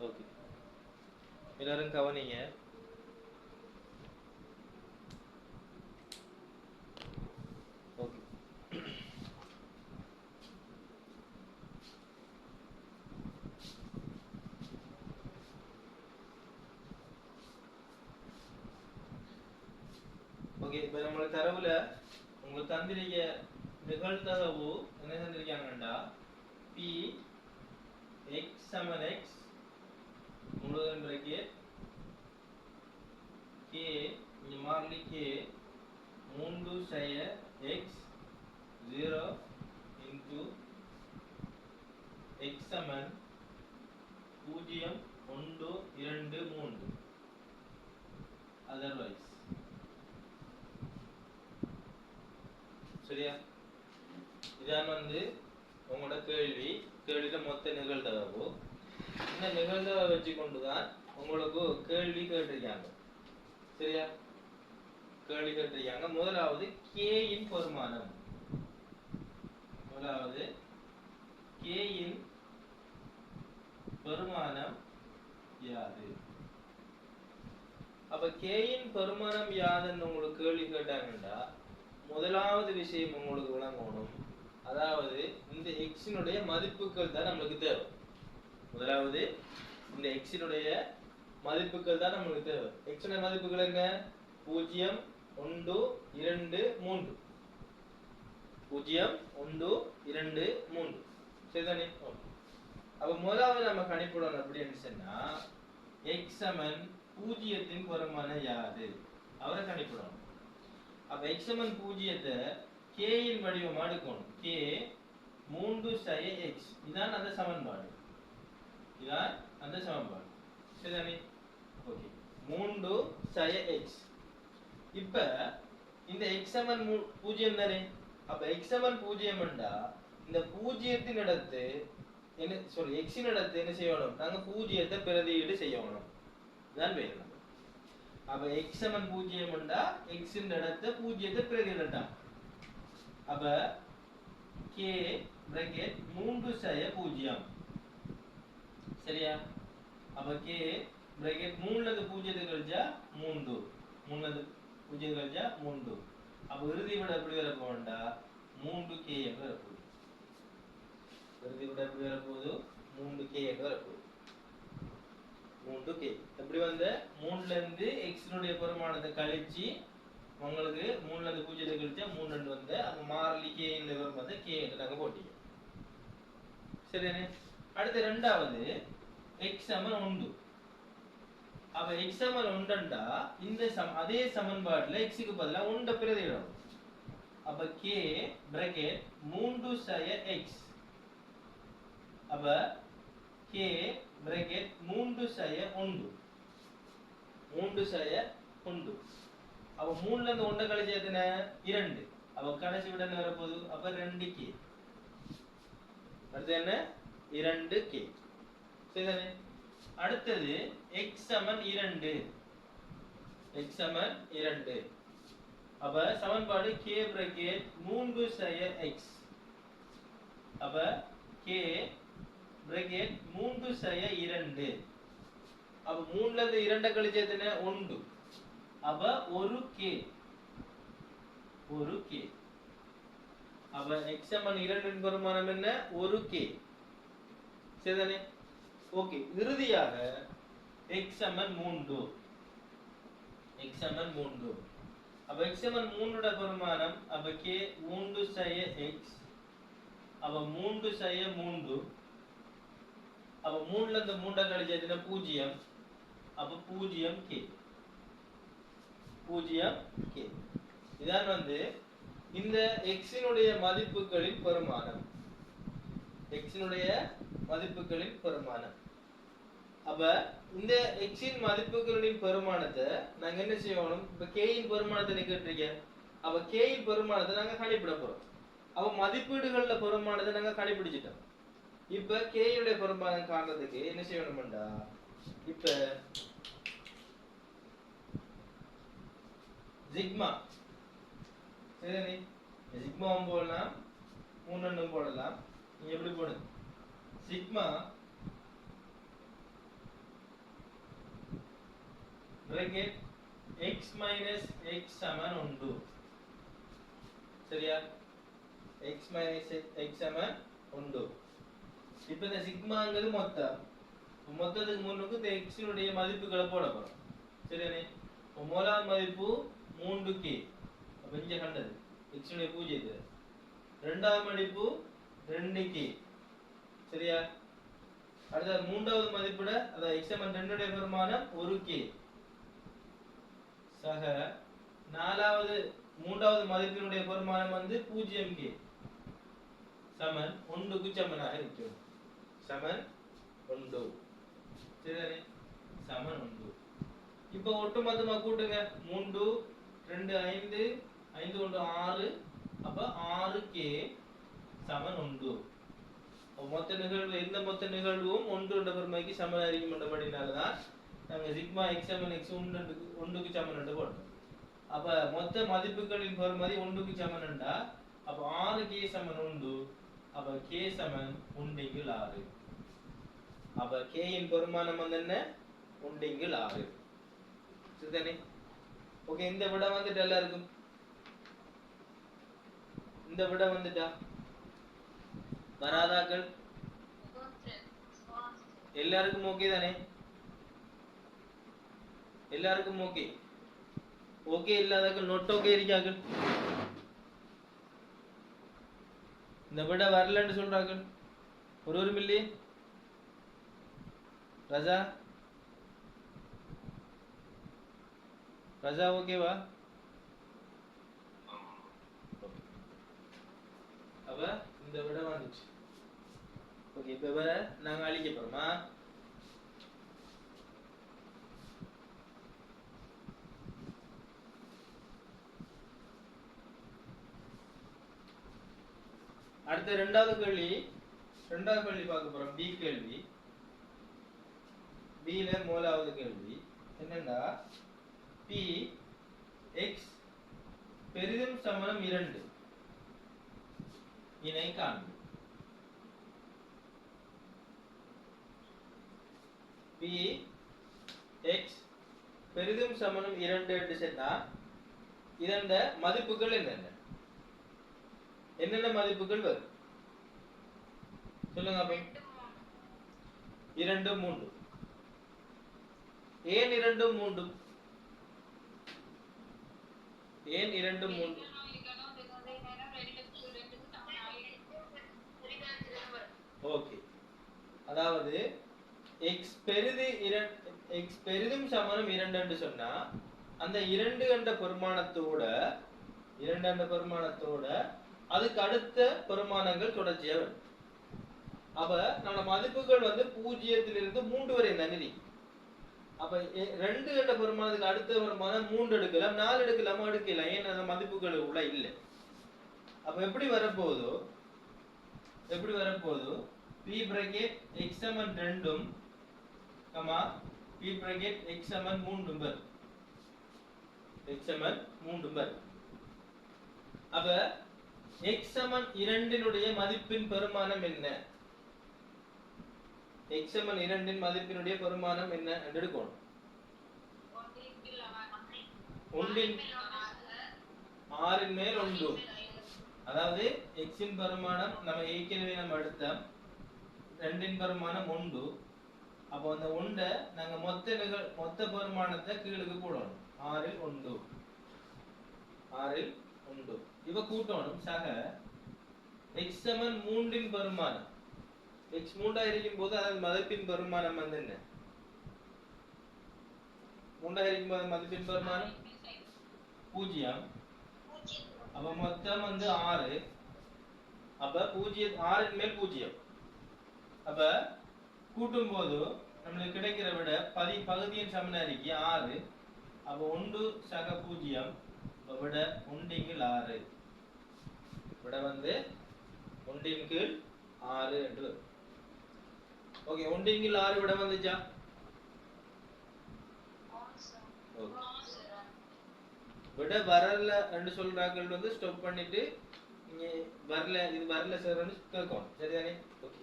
ஓகே, எல்லாரும் கவனிங்க. Okay, okay. இப்போ நம்மளோட தரவுல உங்களுக்கு தந்திரிக்க நிகழ்தகவு என்ன தந்திருக்காங்கன்னா பி எக்ஸ் சமன் எக்ஸ் முழுவதும் பிராக்கெட் கே இங்க மாறிலி கே 3 சய எக்ஸ் 0 இன்டு எக்ஸ் சமன் 0 1 2 3 அதர்வைஸ். சரியா? இதான் வந்து உங்களோட கேள்வியில மொத்த நிகழ்தகவு. இந்த நிகழ்தகவை வச்சு கொண்டுதான் உங்களுக்கு கேள்வி கேட்டிருக்காங்க. சரியா? கேள்வி கேட்டிருக்காங்க. முதலாவது k இன் பெருமானம். முதலாவது k இன் பெருமானம் யாது? அப்ப k இன் பெருமானம் யாதுன்னு உங்களுக்கு கேள்வி கேட்டாங்கன்னா முதலாவது விஷயம் உங்களுக்கு விளங்கணும். அதாவது இந்த எக்ஸினுடைய மதிப்புகள் தான் நமக்கு தேவை. முதலாவது இந்த எக்ஸினுடைய மதிப்புகள் தான் நமக்கு தேவை. எக்ஸினுடைய மதிப்புகள் என்ன? 0 1 2 3. 0 1 2 3. சரிதானே? அப்ப முதலாவது நம்ம கணிப்பிடணும் அப்படின்னு சொன்னா x சமன் 0 இன் பெருமானம் யாது? அவரை கணிப்பிடணும். அப்ப x சமன் 0 k இன் வடிவமா எடுக்கணும். k 3 சய x. இதான் அந்த சமன்பாடு. சரிதானே? ஓகே, 3 சய x. இப்ப இந்த x சமன் 0 தானே? அப்ப x சமன் 0 என்றா இந்த 0 இன் இடத்து x இன் இடத்து என்ன செய்யணும்? நாங்க 0 பிரதியீடு செய்யணும். இதான் வேணும். அப்ப x சமன் 0 என்றா x இன் இடத்து 0 பிரதியிடலாம். அப்ப k bracket 3 சய 0 சரியா? அப்ப k bracket 3ல இருந்து 0 கழிச்சா 3 3ல இருந்து 0 கழிச்சா 3 அப்ப இறுதி விட எப்படி வர போகும்டா 3k என்று வர போகுது. இறுதி விட எப்படி வர போகுது 3k என்று வர போகுது. 3k எப்படி வந்த 3ல இருந்து x னுடைய பெருமானத்தை கழிச்சு உங்களுக்கு 3ல இருந்து 0 கழிச்சா 3 ரெண்டு வந்து அப்ப மாறிலி k ன்ற வரும்போது k என்று நாங்க போட்டீங்க. சரிதானே? அடுத்து இரண்டாவது x சமன் 1. அப்ப x சமன் 1ண்டா இந்த அதே சமன்பாட்டுல x க்கு பதிலா 1 பிரதியிடணும். அப்ப k bracket 3 சய x. அப்ப k bracket 3 சய 1 3 சய 1 அப்ப 3ல இருந்து 1 கழிச்சு எத்தனை 2 அப்ப கடைசி விட என்ன வர போகுது அப்ப 2k. அடுத்து என்ன 2k. சரிதானே? அடுத்தது x சமன் 2. x சமன் 2. அப்ப சமன்பாடு k bracket 3 சய x. அப்ப k bracket 3 சய 2. அப்ப 3ல இருந்து 2 கழிச்சு எத்தனை 1 அப்ப 1k 1k. அப்ப x சமன் 2 இன் பெருமானம் என்ன 1k. சரிதானே? ஓகே. இறுதியாக x சமன் 3. x சமன் 3. அப்ப x சமன் 3 உடைய பெருமானம் அப்ப k 3 சய x. அப்ப 3 சய 3 அப்ப 3ல இருந்து 3 கழிச்சு எத்தனை 0 அப்ப 0k 0k. இதான் வந்து இந்த x னுடைய மதிப்புகளின் பெருமானம். x னுடைய மதிப்புகளின் பெருமானம். அப்ப இந்த x இன் மதிப்புகளின் பெருமானத்தை நாங்க என்ன செய்யணும் இப்ப k இன் பெருமானத்தை நீ கேட்டிருக்க. அப்ப k இன் பெருமானத்தை நாங்க கண்டுபிடிக்க போறோம். அப்ப மதிப்பீடுகள்ல பெருமானத்தை நாங்க கண்டுபிடிச்சிட்டோம். இப்ப k உடைய பெருமானம் காண்றதுக்கு என்ன செய்யணும்டா இப்ப சிக்மா சரிதானே சிக்மாவும் போடலாம் 3 போடலாம். நீ எப்படி போடு sigma bracket x minus x சமன் 1. சரியா? x minus x சமன் 1. இப்போ இந்த சிக்மாங்கிறது மொத்தத்துக்கு முன்னுக்கு இந்த x னுடைய மதிப்புகளை போட போறோம். சரிதானே? முதலாவது மதிப்பு 3k. அப்ப இங்க கண்டது x னுடைய 0. இரண்டாவது மதிப்பு 2k. சரியா? அடுத்த மூன்றாவது மதிப்புட அத x சமன் 2 உடைய பெருமானம் 1k. சக மூன்றாவது மதிப்பினுடைய பெருமானம் வந்து 0k சமன் 1 க்கு சமனாக இருக்கும். சமன் 1. சரிதானே? சமன் 1. இப்போ ஒட்டுமொத்தமா கூட்டுங்க 3 2 5 5 1 6 அப்ப 6k சமன் 1. மொத்த நிகழ்வு எந்த மொத்த நிகழ்வும் 1 என்ற பெருமைக்கு சமனாக இருக்கும் என்றபடினால தான் நாங்க சிக்மா x சமன் x 1 க்கு சமன் என்று போட்டோம். அப்ப மொத்த மதிப்புகளின் பெருமதி 1 க்கு சமன் என்றா அப்ப 6k சமன் 1. அப்ப k சமன் 1/6. அப்ப k இன் பெருமானம் வந்து என்ன 1/6. சரிதானே? ஓகே. இந்த விட வந்துட்டு எல்லாருக்கும் இந்த விட வந்துட்டா வராதாக்கள் எல்லாருக்கும் ஓகே தானே? எல்லாருக்கும் ஓகே. ஓகே இல்லாதாக்கள் நோட் ஓகே இருக்கார்கள். இந்த விட வரலன்னு சொல்றார்கள். ஒரு மில்லி ரஜா ரஜா ஓகேவா? அப்ப இந்த விட வந்துச்சு. ஓகே. இப்ப வர நாங்க அழிக்க போறோமா? அடுத்த இரண்டாவது கேள்வி பார்க்க போறோம். பி கேள்வி. பில முதலாவது கேள்வி என்னன்னா p x பெரிதும் சமணம் 2 இணை காண்பு. p x பெரிதும் சமனும் 2 என்று சொன்னா இதன் மதிப்புகள் என்னென்ன மதிப்புகள் வரும் சொல்லுங்க அப்ப 2 3 ஏன் 2 3 ஏன் 2 3 ஓகே அதாவது x பெரிதும் சமனும் 2 என்று சொன்னா அந்த 2 என்ற பெருமானத்தோட அதுக்கு அடுத்த பெருமானங்கள் தொடர்ச்சியா வரும் அப்ப நம்ம மதிப்புகள் வந்து 0 இலிருந்து 3 வரை நகரி அப்ப 2 என்ற பெருமானத்துக்கு அடுத்த பெருமானம் 3 எடுக்கலாம் 4 எடுக்கலாம் ஏன் அந்த மதிப்புகள் உள்ள இல்ல அப்ப எப்படி வரப்போகுதோ p bracket x சமன் 2 p bracket x சமன் 3 வரும் அப்ப x சமன் 2 னுடைய மதிப்பின் பெருமானம் என்ன x சமன் 2 இன் மதிப்பினுடைய பெருமானம் என்ன என்று எடுக்கணும் 1 இன் 6 இன் மேல் 1 அதாவது x இன் பெருமானம் நம்ம ஏற்கனவே நம்ம எடுத்தோம் 2 இன் பெருமானம் 1 அப்ப அந்த 1 நாங்க மொத்த பெருமானத்தை கீழுக்கு போடணும் 6 இல் 1 இவ கூட்டணும் சக x சமன் 3 இன் பெருமானம் x 3 இருக்கும்போது அதன் மதிப்பின் பெருமானம் வந்து என்ன 3 இருக்கும்போது மதிப்பின் பெருமானம் 0 அப்ப மொத்தம் வந்து 6 அப்ப 6 இன் மேல் 0 அப்ப கூட்டும் போது நமக்கு கிடைக்கிற விட பகுதியின் சமனாரிக்கு 6 அப்ப 1 சக 0 விட 1 இன்கீழ் 6 விட வந்து 1 இன்கீழ் 6 என்று வரும் ஓகே 1 இன்கீழ் 6 விட வந்துச்சா விட வரல என்று சொல்றார்கள் வந்து ஸ்டாப் பண்ணிட்டு இங்க வரல இது வரல சார்னு கேட்கும் சரிதானே ஓகே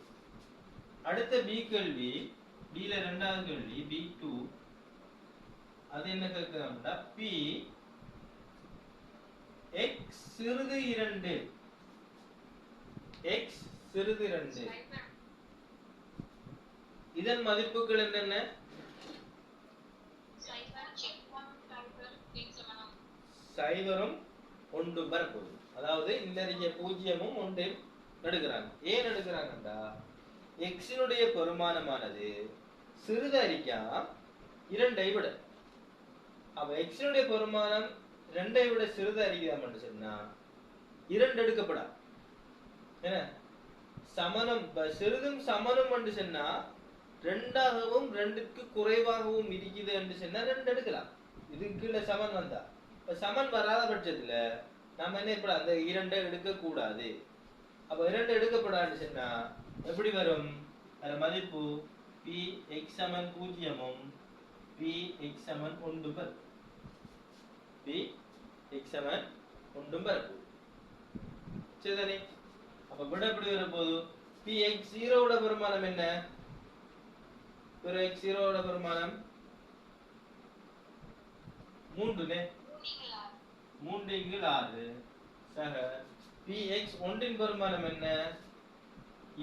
அடுத்த b கேள்வி b ல இரண்டாவது கேள்வி b2 அது என்ன கேக்குறாங்கடா p x சிறிது 2 இதன் மதிப்புகள் என்னென்ன சைவரும் 1 வரப்போகுது அதாவது இந்த 0ம் 1 எடுக்கிறாங்க ஏன் எடுக்கிறாங்கடா x னுடைய பெருமானமானது சிறிது அறிக்கா 2ஐ விட அப்ப x னுடைய பெருமானம் 2ஐ விட சிறிது அறிக்கிறான்னு சொன்னா 2 எடுக்கப்படா என்ன சமனம் சிறிதும் சமனம் என்று சொன்னா 2ஆகவும் 2க்கு குறைவாகவும் இருக்குது என்று சொன்னா 2 எடுக்கலாம் இதுக்கு கீழே சமன் வந்தா இப்ப சமன் வராத பட்சத்துல நாம என்ன இப்ப அந்த 2 எடுக்க கூடாது அப்ப 2 எடுக்கப்படாதுன்னு சொன்னா எப்படி வரும் அந்த மதிப்பு p x சமன் 0ம் p x சமன் 1 வரும் p x சமன் 1 வரும் சரிதானே அப்ப விட எப்படி வரப்போகுது p x 0 ஓட பெருமானம் என்ன p x 0 ஓட பெருமானம் 3 நே 3 இன்கீழ் 6 சக p x 1 இன் பெருமானம் என்ன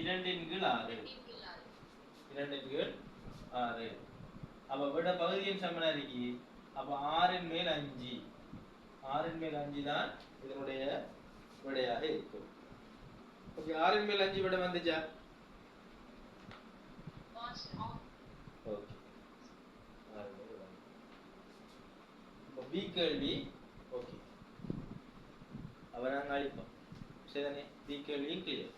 2 இன்கீழ் 6 2 இன்கீழ் 6 அப்ப விட பகுதியின் சமனாரிக்கு அப்ப 6 இன் மேல் 5 6 இன் மேல் 5 தான் இதனுடைய விடையாக இருக்கும் ஓகே 6 இன் மேல் 5 விட வந்துச்சா ஓகே இப்போ b கேள்வி ஓகே அவ நாங்க அழிப்போம் சரிதானே b கேள்வி கிளியர்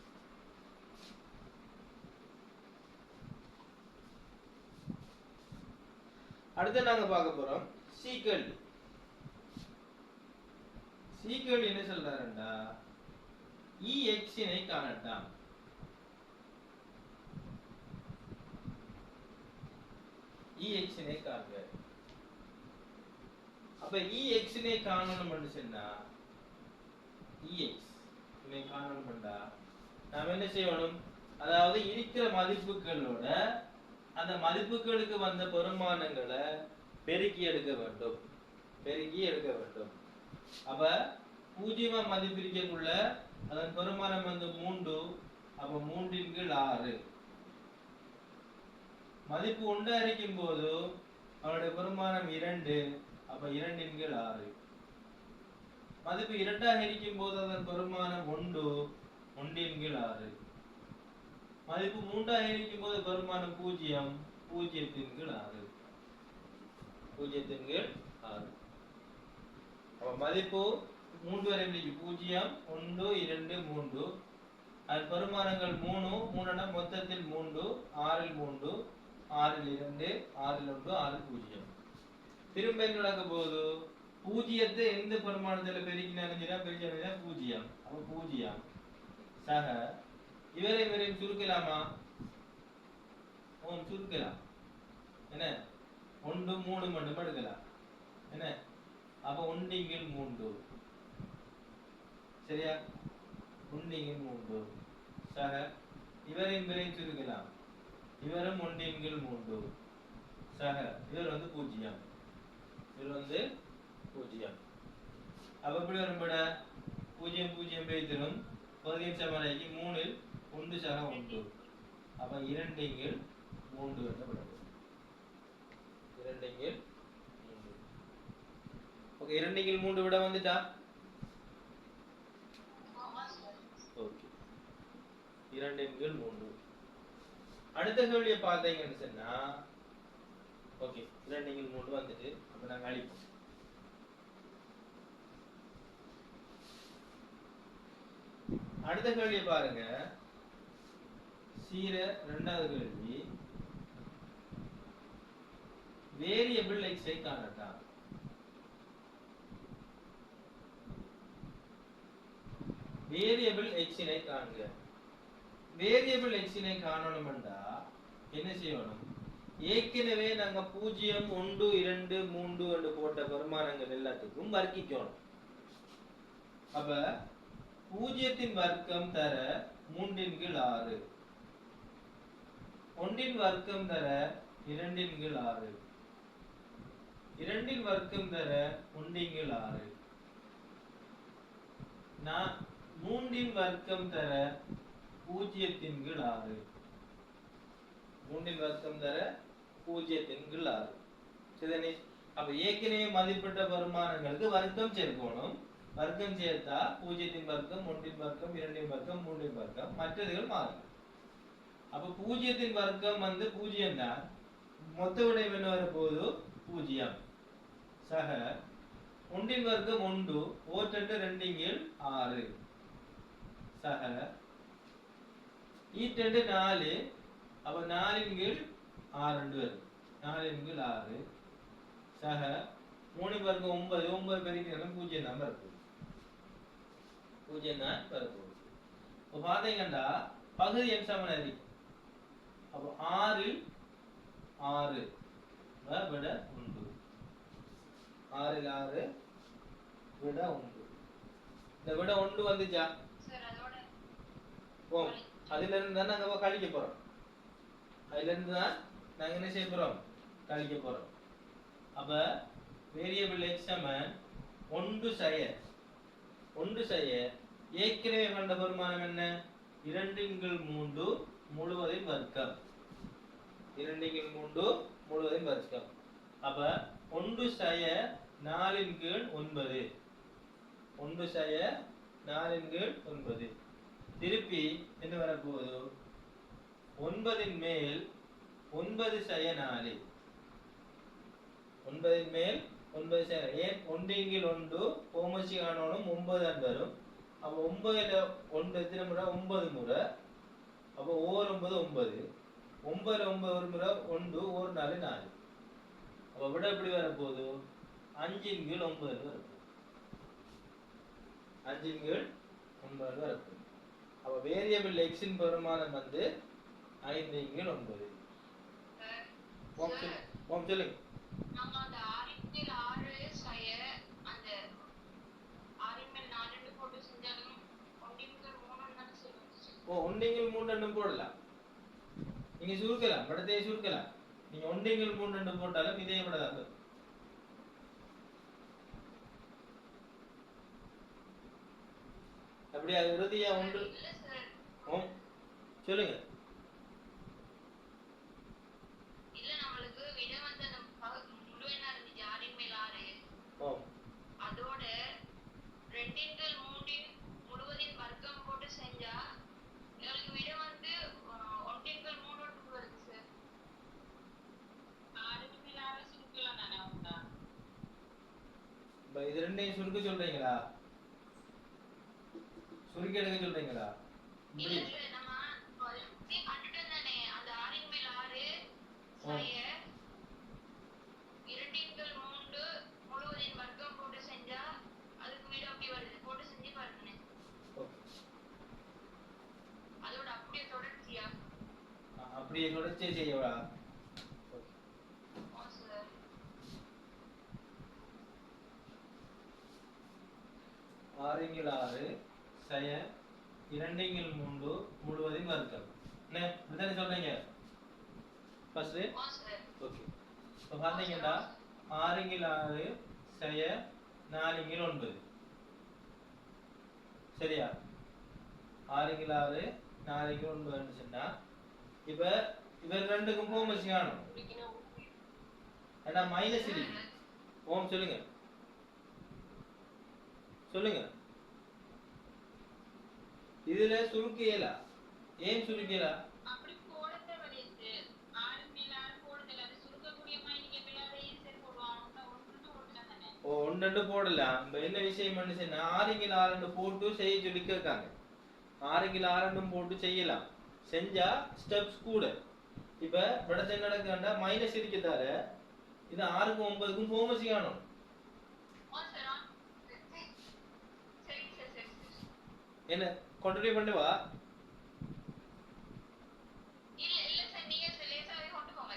அடுத்து நாங்க பார்க்க போறோம் c கேள்வி என்ன சொல்றாருன்னா ex னை காணட்டாம் ex னை காண்க அப்ப ex னை காணணும்னு சொன்னா ex னை காணணும்டா நாம என்ன செய்யணும் அதாவது இருக்கிற மதிப்புகளோட அந்த மதிப்புகளுக்கு வந்த பெருமானங்களை பெருக்கி எடுக்க வேண்டும். அப்ப பூஜ்ஜியமா மதிப்பிரிக்கக்குள்ள அதன் பெருமானம் வந்து 3. அப்ப 3/6. மதிப்பு 1 இருக்கும் போது அவனுடைய பெருமானம் 2. அப்ப 2/6. மதிப்பு 2 இருக்கும் போது அதன் பெருமானம் 1. 1/6. மதிப்பு 3 இருக்கும் போது பெருமானம் 0. 0/6. 0/6. அப்ப மதிப்பு 3 வரை 0 1 2 3. அதன் பெருமானங்கள் 3. 3 மொத்தத்தில் 3. 6 3. 6 2. 6 1. 6 0. திரும்ப என்ன நடக்க போகுது? பூஜ்ஜியத்தை எந்த பெருமானத்துல பெருக்கினாலும் 0. அப்ப 0 சக இவரையும் சுருக்கலாமா? சுருக்கலாம். என்ன 1 3 மட்டும் எடுக்கலாம். என்ன அப்ப 1/3. சரியா? 1/3 சக இவரையும் சுருக்கலாம். இவரும் 1/3 சக இவர் வந்து 0. அப்ப எப்படி வரும்பட 0 0 பேய்த்திரும் பகுதியின் சமநிலைக்கு 3 1 சக 1. அப்ப 2/3 என்னப்படும்? 2/3. ஓகே 2/3 விட வந்துட்டா? ஓகே 2/3. அடுத்த கேள்வியை பார்த்தீங்கன்னு சொன்னா ஓகே 2/3 வந்துட்டு அப்ப நாங்க அழிப்போம். அடுத்த கேள்வியை பாருங்க. சீர 2வது கேள்வி. வேரியபிள் x ஐ காணட்டா. வேரியபிள் x னை காண்க. வேரியபிள் x னை காணணும்டா என்ன செய்யணும்? ஏற்கனவே நாங்க 0 1 2 3 என்று போட்ட பெருமானங்கள் எல்லாத்துக்கும் வர்க்கிக்கணும். அப்ப 0 வர்க்கம் தர 3/6. 1 வர்க்கம் தர 2/6. 2 வர்க்கம் தர 1/6. 3 வர்க்கம் தர 0/6. 3 வர்க்கம் தர 0/6. சரிதானே? அப்ப ஏற்கனவே மதிப்பிட்ட பெருமானங்களுக்கு வர்க்கம் சேர்க்கணும். வர்க்கம் சேர்த்தா 0 வர்க்கம் 1 வர்க்கம் 2 வர்க்கம் 3 வர்க்கம் மற்றதுகள் மாறும். அப்ப 0 வர்க்கம் வந்து 0 தான். மொத்த விடை என்ன வர போகுது? 0 சக 1 வர்க்கம் 1 2 2/6 சக 2 4. அப்ப 4/6 வரும். 4/6 சக 3 வர்க்கம் 9. 9 பெருக்கினாலும் 0 தான் வரப்போகுது. 0 தான் வரப்போகுது. இப்போ பாத்தீங்கன்னா பகுதி எண் சமநிலை. அப்போ 6 6 விட 1. 6 6 விட 1. இந்த விட 1 வந்துச்சா? ஓ அதுல இருந்து தான் நாங்க கழிக்க போறோம். அதுல இருந்து தான் நாங்க என்ன செய்ய போறோம்? கழிக்க போறோம். அப்ப வேரியபிள் x சமன் 1 சய ஏற்கனவே கண்ட பெருமானம் என்ன? 2/3 முழுவதின் வர்க்கம். 2/3 முழுவதின் வர்க்கம். அப்ப 1 சய 4/9. 1 சய 4/9. திருப்பி என்ன வரப்போகுது? 9 மேல் 9 சய 4. 9 மேல் 9 சய 4. 1/1 கோமசி காணணும் 9 தான் வரும். அப்ப 9ல 1 எத்தனை முறை? 9 முறை. அப்ப 9 9. 9ல 9 ஒரு முறை 1 1 4 4. அப்ப விட எப்படி வரப்போகுது? 5/9 வரப்போகுது. 5/9 வரப்போகுது. அப்ப வேரியபிள் x இன் பெருமானம் வந்து 5/9. சொல்லுங்க. நாம அந்த 6/6 சய அந்த 6/4 போட்டு செஞ்சாலும் 1/3 தான் சொல்லுங்க. 1/3 போடலாம். நீங்க சுருக்கலாம், படத்தையே சுருக்கலாம். நீங்க ஒன்றைங்கள் மூன்று போட்டாலும் இதே விட தான் வரும். அப்படியே இறுதியா ஒன்று ஓம் சொல்லுங்க. இல்ல நம்மளுக்கு விட வந்து அந்த முழு என்ன இருந்துச்சு 6 ஓம் அதோட 2/3 முழுவதின் வர்க்கம் போட்டு செஞ்சா எங்களுக்கு விட வந்து 1/3 வருது சார். 6க்கு மேல 6 சுருக்கலாம் தானே உண்டா? இது ரெண்டையும் சுருக்க சொல்றீங்களா? சுருக்கி எடுக்க சொல்றீங்களா? இல்ல நம்ம அப்படியே கண்டுட்டோம் தானே. அந்த 6ன் மேல் 6 சய 2/3 முழுவதின் வர்க்கம் போட்டு செஞ்சா அதுக்கு விட அப்படி வருது. போட்டு செஞ்சு பாருங்க. அதோட அப்படியே தொடர்ச்சியா அப்படியே தொடர்ச்சியா செய்யவா? சார் 6/6 சய 2/3 முழுவதின் வர்க்கம். என்ன இதுதானே சொல்றீங்க ஃபர்ஸ்ட்? ஓகே. இப்போ பாத்தீங்கன்னா 6/6 சய 4/9 சரியா? 6/6 4/9 சொன்னா இப்ப இவர் ரெண்டுக்கும் கோமஸ் காணும். ஏன்னா மைனஸ் இருக்கு. ஓம் சொல்லுங்க சொல்லுங்க. இதுல சுருக்கியலா? ஏன் சுருக்கியலா? அப்படி போடতে வலிது 6 மேல 6 போடுதல அது சுருக்கக்கூடிய மைனிக்கு பிளாத ஈஸியா போடுவாங்க. ஒன்று போடலாம் தானே. ஓ ஒன்று போடலாம். இப்ப என்ன விஷயம் பண்ணுச்சுன்னா 6/6 போட்டு செய்ய சொல்லி கேட்காங்க. 6/6 போட்டு செய்யலாம். செஞ்சா ஸ்டெப்ஸ் கூட. இப்ப படத்தை என்ன நடக்குதுன்னா மைனஸ் இருக்கிறதால இது 6க்கும் 9க்கும் கோமஸ் காணும். என்ன கண்டினியூ பண்ணவா? இல்ல சார் நீங்க லேசாவே கொண்டு போங்க.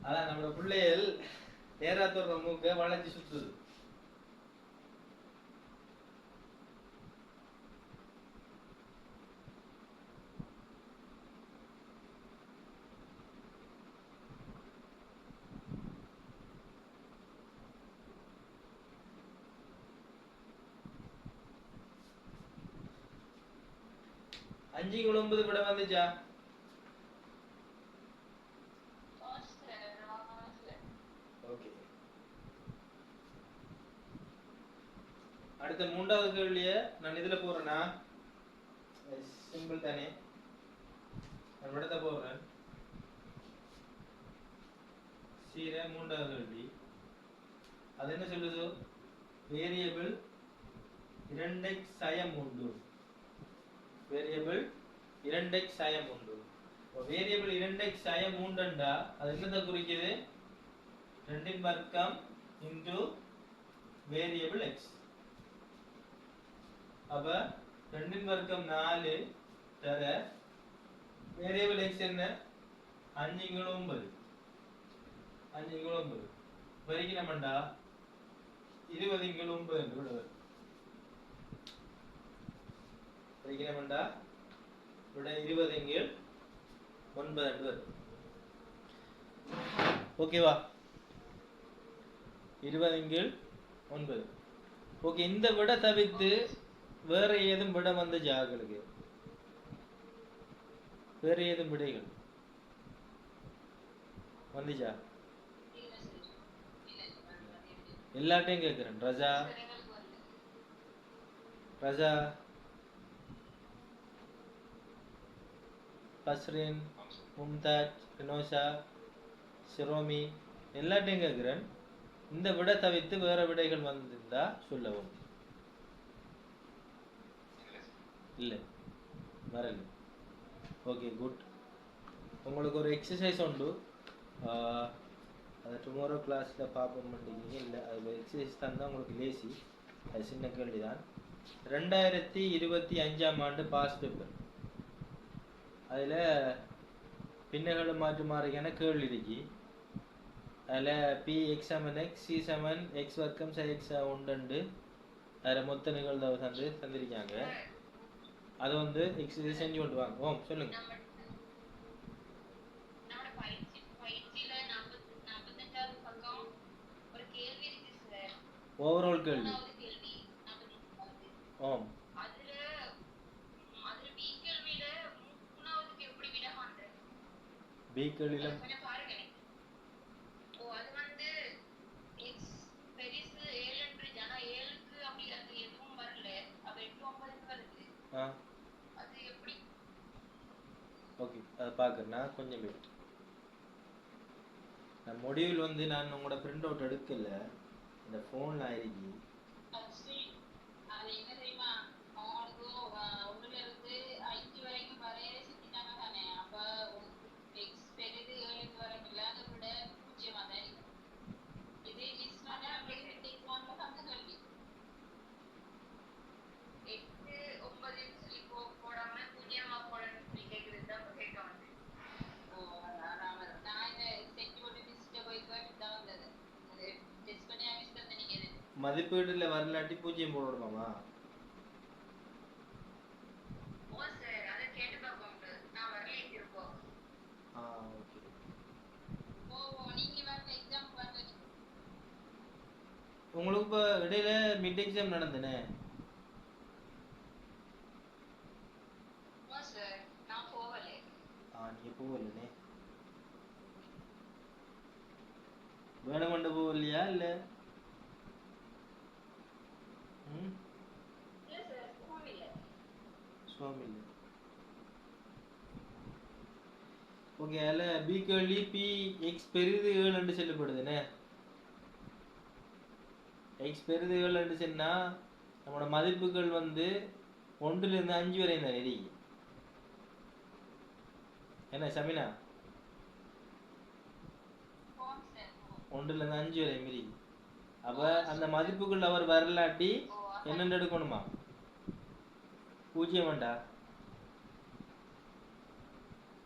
அதான் நம்ம பிள்ளைகள் நேராத்தோட மூக்க வளைச்சு சுத்துது. அஞ்சு 9 விட வந்துச்சா? ஓகே. அடுத்த மூன்றாவது கேள்விய நான் இதுல போறேனா? சிம்பிள் தானே. நான் விடத்தை போடுறேன். சீர மூன்றாவது கேள்வி. அது என்ன சொல்லுது? வேரியபிள் 2x சயம் உண்டு. வேரியபிள் 2x சயம் உண்டு. வேரியபிள் 2x சயம் உண்டுண்டா அது என்னத்தை குறிக்குது? 2ன் வர்க்கம் இன்டு வேரியபிள் x. அப்ப 2ன் வர்க்கம் 4 தர வேரியபிள் x என்ன? 5/9. 5/9 வரிக்கணும்டா 20/9 என்று விடுவது. வரிக்கணும்டா விட 20/9 என்று வரும். ஓகேவா? 20/9. ஓகே. இந்த விட தவிர்த்து வேற ஏதும் விட வந்து ஜாகளுக்கு வேற ஏதும் விடைகள் வந்துச்சா? எல்லாத்தையும் கேட்கிறேன். ரஜா ரஜா பஸ்ரின் மும்தாஜ் ரினோஷா சிரோமி எல்லாத்தையும் கேட்கிறேன். இந்த விட தவிர்த்து வேற விடைகள் வந்திருந்தா சொல்லவும். இல்லை வரல. Okay good. உங்களுக்கு ஒரு எக்ஸசைஸ் உண்டு. அதை டுமாரோ கிளாஸில் பார்ப்போம் பண்ணிட்டீங்க. இல்லை அது எக்ஸசைஸ் தான் உங்களுக்கு லேசி. அது சின்ன கேள்வி தான். 2025ஆம் ஆண்டு பாஸ் பேப்பர். அதில் பின்னகளை மாற்று மாறிக்கான கேள்வி இருக்கு. அதில் P x = x C = x வர்க்கம் x உண்டு. அதில் மொத்த நிகழ்வை தந்திருக்காங்க. அதை வந்து எக்ஸசைஸ் செஞ்சு கொண்டு வாங்க. ஓ சொல்லுங்க. நம்மளோட பயிற்சியில 45வது பக்கம் ஒரு கேள்வி இருக்கு சார். ஓவரால் கேள்வி. கேள்வி 45வது. ஓம். அதுல பி கேள்வியில 3வது எப்படி விட மாட்டேன். பி கேள்வியில கொஞ்சம் பாருங்க. ஓ அது வந்து x பெரிசு 7 என்று ஜனா 7க்கு அப்படி அது எதுவும் வரல. அப்ப 8 9 வருது. அது எப்படி? ஓகே அதை பார்க்குறேன்னா கொஞ்சம் வெயிட். நான் மொடியூல் வந்து நான் உங்களோட பிரிண்ட் அவுட் எடுக்கல, இந்த ஃபோனில் ஆயிருக்கு. அது என்ன தெரியுமா, அவங்களுக்கு 1ல இருந்து 5 வரைக்கும் வரைய செஞ்சுட்டாங்க தானே. அப்ப எக்ஸ் பெரிது 7க்கு வரைக்கும் இல்லாத விட 0 தான் இருக்கு. இதே மிஸ் பண்ண நம்மளுக்கு எக்ஸாம்ல தந்த கேள்வி 8 9 சொல்லி போடாம 0 போடணும்னு சொல்லி கேட்குறது தான் கேட்க வந்து. நான் இந்த செஞ்சு போட்டு மிஸ்ட போய் கேட்டு தான் வந்தது. அது டெஸ்ட் பண்ணி மிஸ் தந்த நீங்க மதிப்பீடுல வரலாட்டி 0 போடணுமாமா? ஓ சார் அதை கேட்டு பார்ப்போம். நான் வரல இருப்போம். ஓகே. ஓ நீங்க வரல எக்ஸாம் வரல. உங்களுக்கு இப்போ இடையில மிட் எக்ஸாம் நடந்தனே. ஓ சார் நான் போகல. நீங்க போகலனே. வேணுமெண்டு போகலையா இல்லை? இல்ல சார் போகல. சுவாமி இல்லை. ஓகே. அதில் பி கேள்வி பி எக்ஸ் பெரிது 7 என்று சொல்லப்படுதுனே. எக்ஸ் பெரிது 7 என்று சொன்னால் நம்மளோட மதிப்புகள் வந்து 1லிருந்து 5 வரை தான் இருக்கு. என்ன சமினா? 1லிருந்து 5 வரை மீறி. அப்ப அந்த மதிப்புக்குள் அவர் வரலாட்டி என்னென்னு எடுக்கணுமா? 0 வேண்டா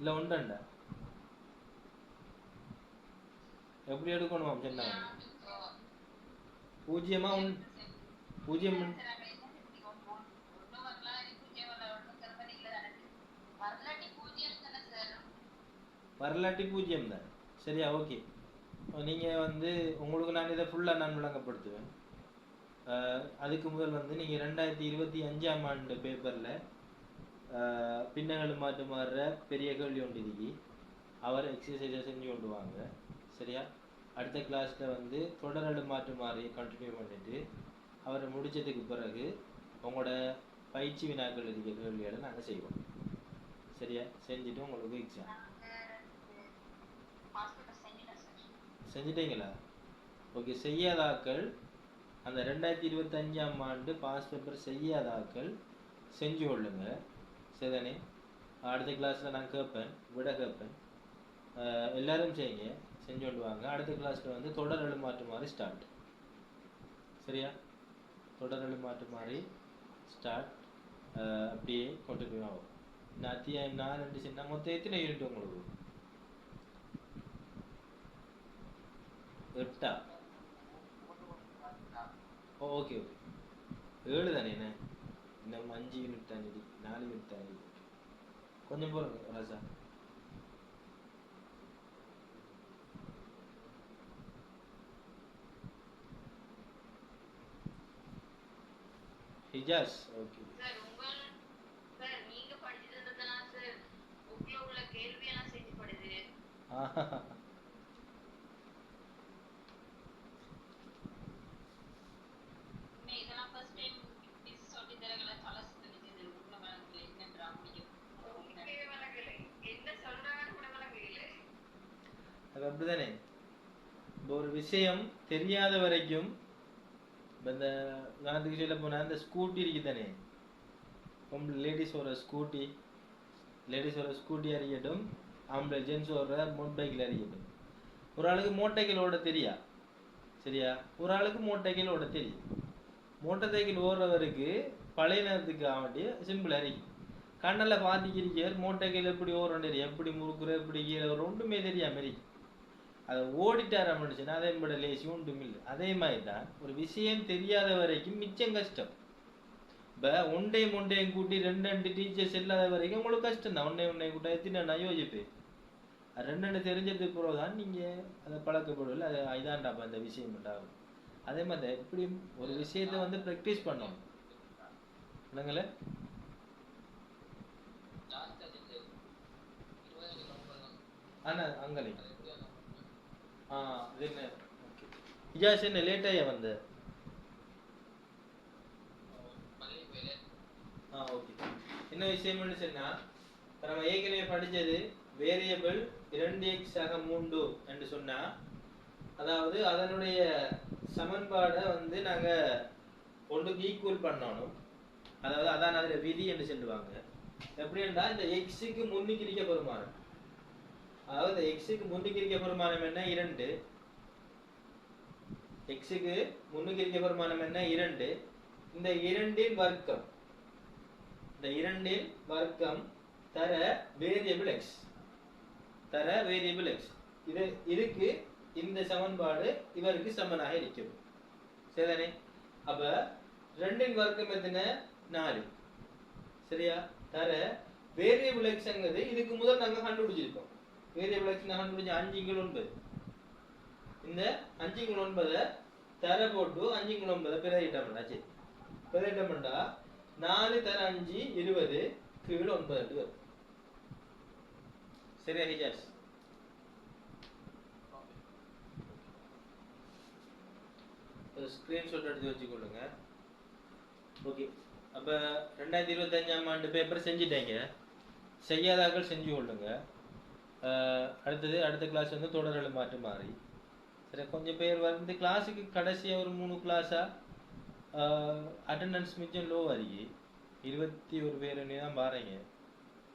இல்ல 1 எப்படி எடுக்கணுமா? சொன்னா 0 0 வரலாட்டி 0 தான். சரியா? ஓகே. நீங்கள் வந்து உங்களுக்கு நான் இதை ஃபுல்லாக நான் விளங்கப்படுத்துவேன். அதுக்கு முதல் வந்து நீங்கள் 2025ஆம் ஆண்டு பேப்பரில் பின்னங்களும் மாற்று மாறுற பெரிய கேள்வி ஒன்று இருக்கி அவர் எக்ஸசைஸை செஞ்சு கொண்டு வாங்க. சரியா? அடுத்த கிளாஸில் வந்து தொடரடு மாற்று மாறி கண்டினியூ பண்ணிவிட்டு அவரை முடித்ததுக்கு பிறகு உங்களோட பயிற்சி வினாக்கள் இருக்க கேள்விகளை நாங்கள் செய்வோம். சரியா? செஞ்சுட்டு உங்களுக்கு எக்ஸாம் செஞ்சிட்டீங்களா? ஓகே. செய்யாதாக்கள் அந்த 2025ஆம் ஆண்டு பாஸ் பேப்பர் செய்யாதாக்கள் செஞ்சு கொள்ளுங்க. சரிதானே? அடுத்த கிளாஸில் நான் கேட்பேன், விட கேட்பேன். எல்லோரும் செய்யுங்க, செஞ்சு கொண்டு வாங்க. அடுத்த கிளாஸில் வந்து தொடர் எழுமாற்று மாதிரி ஸ்டார்ட். சரியா? தொடர் எழுமாற்று மாதிரி ஸ்டார்ட். அப்படியே கண்டினியூ ஆகும். இந்த அத்தியாயம் 4 சொன்னால் மொத்தம் எத்தனை யூனிட் உங்களுக்கு? 8. Okay okay. 7 தானே? என்ன இன்னும் 5 யூனிட் தானே, 4 யூனிட் தானே. கொஞ்சம் போகிறோம் ராஜா. ஹிஜாஸ். ஓகே சார் சார் நீங்க படிச்சதுதான் சார் உள்ள கேள்வி எல்லாம் செஞ்சு படிது. இதெல்லாம் ஃபர்ஸ்ட் டைம் மிஸ் சொல்லி தரங்கள கலஸ் தெரிஞ்சது உள்ள வளங்கல என்னன்றா முடியும். ஓகே வளங்கல என்ன சொல்றாங்கன்னு கூட வளங்கல. அது அப்படிதானே. ஒரு விஷயம் தெரியாத வரைக்கும் இந்த காந்திக்கு சொல்ல போனால் இந்த ஸ்கூட்டி இருக்கு தானே, லேடிஸ் ஒரு ஸ்கூட்டி அறியட்டும், ஆம்பளை ஜென்ஸ் ஒரு மோட்டர் பைக்கில் அறியட்டும். ஒரு ஆளுக்கு மோட்டர் சைக்கிள் ஓட தெரியா? சரியா? ஒரு ஆளுக்கு மோட்டர் சைக்கிள் ஓட தெரியும். மோட்டர் சைக்கிள் ஓடுறவருக்கு பழைய நேரத்துக்கு ஆகட்டி சிம்பிள் அறியும். கண்ணில் பார்த்துக்கிறிக்கார் மோட்டர் சைக்கிள் எப்படி ஓடுறோம் தெரியும், எப்படி முறுக்குற எப்படி கீழே வரும் ஒன்றுமே தெரியாம இருக்கு. அதை ஓடிட்டார் அப்படின்னா அதை விட லேசி ஒன்றும் இல்லை. அதே மாதிரி தான் ஒரு விஷயம் தெரியாத வரைக்கும் மிச்சம் கஷ்டம். இப்போ ஒன்றையும் கூட்டி ரெண்டு டீச்சர்ஸ் இல்லாத வரைக்கும் உங்களுக்கு கஷ்டம் தான். ஒன்றையும் கூட்ட எத்தனை நான் யோசிப்பேன். அது ரெண்டு தெரிஞ்சதுக்கு பிறகு தான் நீங்கள் அதை பழக்கப்படவில்லை. அது இதாண்டாப்பா அந்த விஷயம் உண்டாகும். அதே மாதிரி தான் இப்படி ஒரு விஷயத்தை வந்து ப்ராக்டிஸ் பண்ணணும் இல்லைங்களே. ஆனால் அங்கே அது என்ன ஓகே இஜாஸ் என்ன லேட்டாக வந்த ஓகே. என்ன விஷயம்னு சொன்னா நம்ம ஏற்கனவே படிச்சது வேரியபிள் 2x ஆக 3 என்று சொன்னா, அதாவது அதனுடைய சமன்பாடை வந்து நாங்க ஒன்றுக்கு ஈக்குவல் பண்ணணும். அதாவது அதான் அதுல விதி என்று சொல்லுவாங்க. எப்படின்னா இந்த எக்ஸுக்கு முன்னுக்கு இருக்க பெருமானம், அதாவது எக்ஸுக்கு முன்னுக்கு இருக்க பெருமானம் என்ன 2, எக்ஸுக்கு முன்னுக்கு இருக்க பெருமானம் என்ன 2, இந்த 2 வர்க்கம், இந்த 2 வர்க்கம் தர வேரியபிள் எக்ஸ், தர வேரியபிள் எக்ஸ். இதுக்கு இந்த சமன்பாடு இவருக்கு சமனாக இருக்கும். சரிதானே? அப்ப 2 வர்க்கம் எத்தனை 4. சரியா? தர வேரியபிள் எக்ஸ்ங்கிறது இதுக்கு முதல் நாங்க கண்டுபிடிச்சிருக்கோம். வேரியபிள் எக்ஸ் நான் கண்டுபிடிச்ச 5 இந்த 5 தர போட்டு 5 பிறகிட்டம் ஆச்சு. பிறகிட்டம் பண்ணா 4 தர 5 20 கீழ் 9 வரும். சரியா ஹிஜாஸ்? ஸ்கிரீன்ஷாட் எடுத்து வச்சுக்கொள்ளுங்க. ஓகே. அப்போ 2025ஆம் ஆண்டு பேப்பர் செஞ்சிட்டீங்க. செய்யாதாக்கள் செஞ்சு கொள்ளுங்க. அடுத்தது அடுத்த கிளாஸ் வந்து தொடர்கள் மாறி சரி. கொஞ்சம் பேர் வந்து கிளாஸுக்கு கடைசியாக ஒரு 3 கிளாஸாக அட்டண்டன்ஸ் மிச்சம் லோ ஆகி 21 பேர் தான் பாருங்க.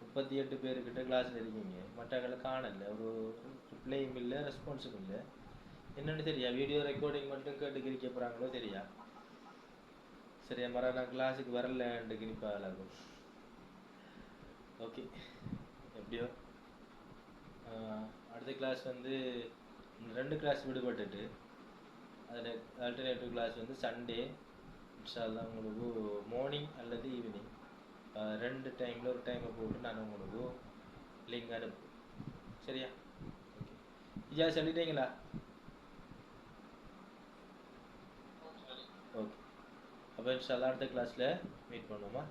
38 பேருக்கிட்ட கிளாஸில் இருக்கீங்க. மற்றவங்களை காணல, ஒரு ரிப்ளையும் இல்லை, ரெஸ்பான்ஸும் இல்லை. என்னென்னு தெரியா, வீடியோ ரெக்கார்டிங் மட்டும் கேட்டுக்கிறிக்க போகிறாங்களோ தெரியா. சரியா? நான் கிளாஸுக்கு வரலன்ட்டு கிணிப்பாகும். ஓகே, எப்படியோ அடுத்த கிளாஸ் வந்து 2 கிளாஸ் விடுபட்டுட்டு அதில் ஆல்டர்னேட்டிவ் கிளாஸ் வந்து சண்டே இன்ஷால்லாம் உங்களுக்கு மார்னிங் அல்லது ஈவினிங் 2 டைமில் ஒரு டைமை போட்டு நான் உங்களுக்கு லிங்க் அனுப்புவேன். சரியா? ஓகே. ஐயா சொல்லிட்டீங்களா? ஓகே. அப்போ இன்ஷால்லா அடுத்த கிளாஸில் மீட் பண்ணுவோமா?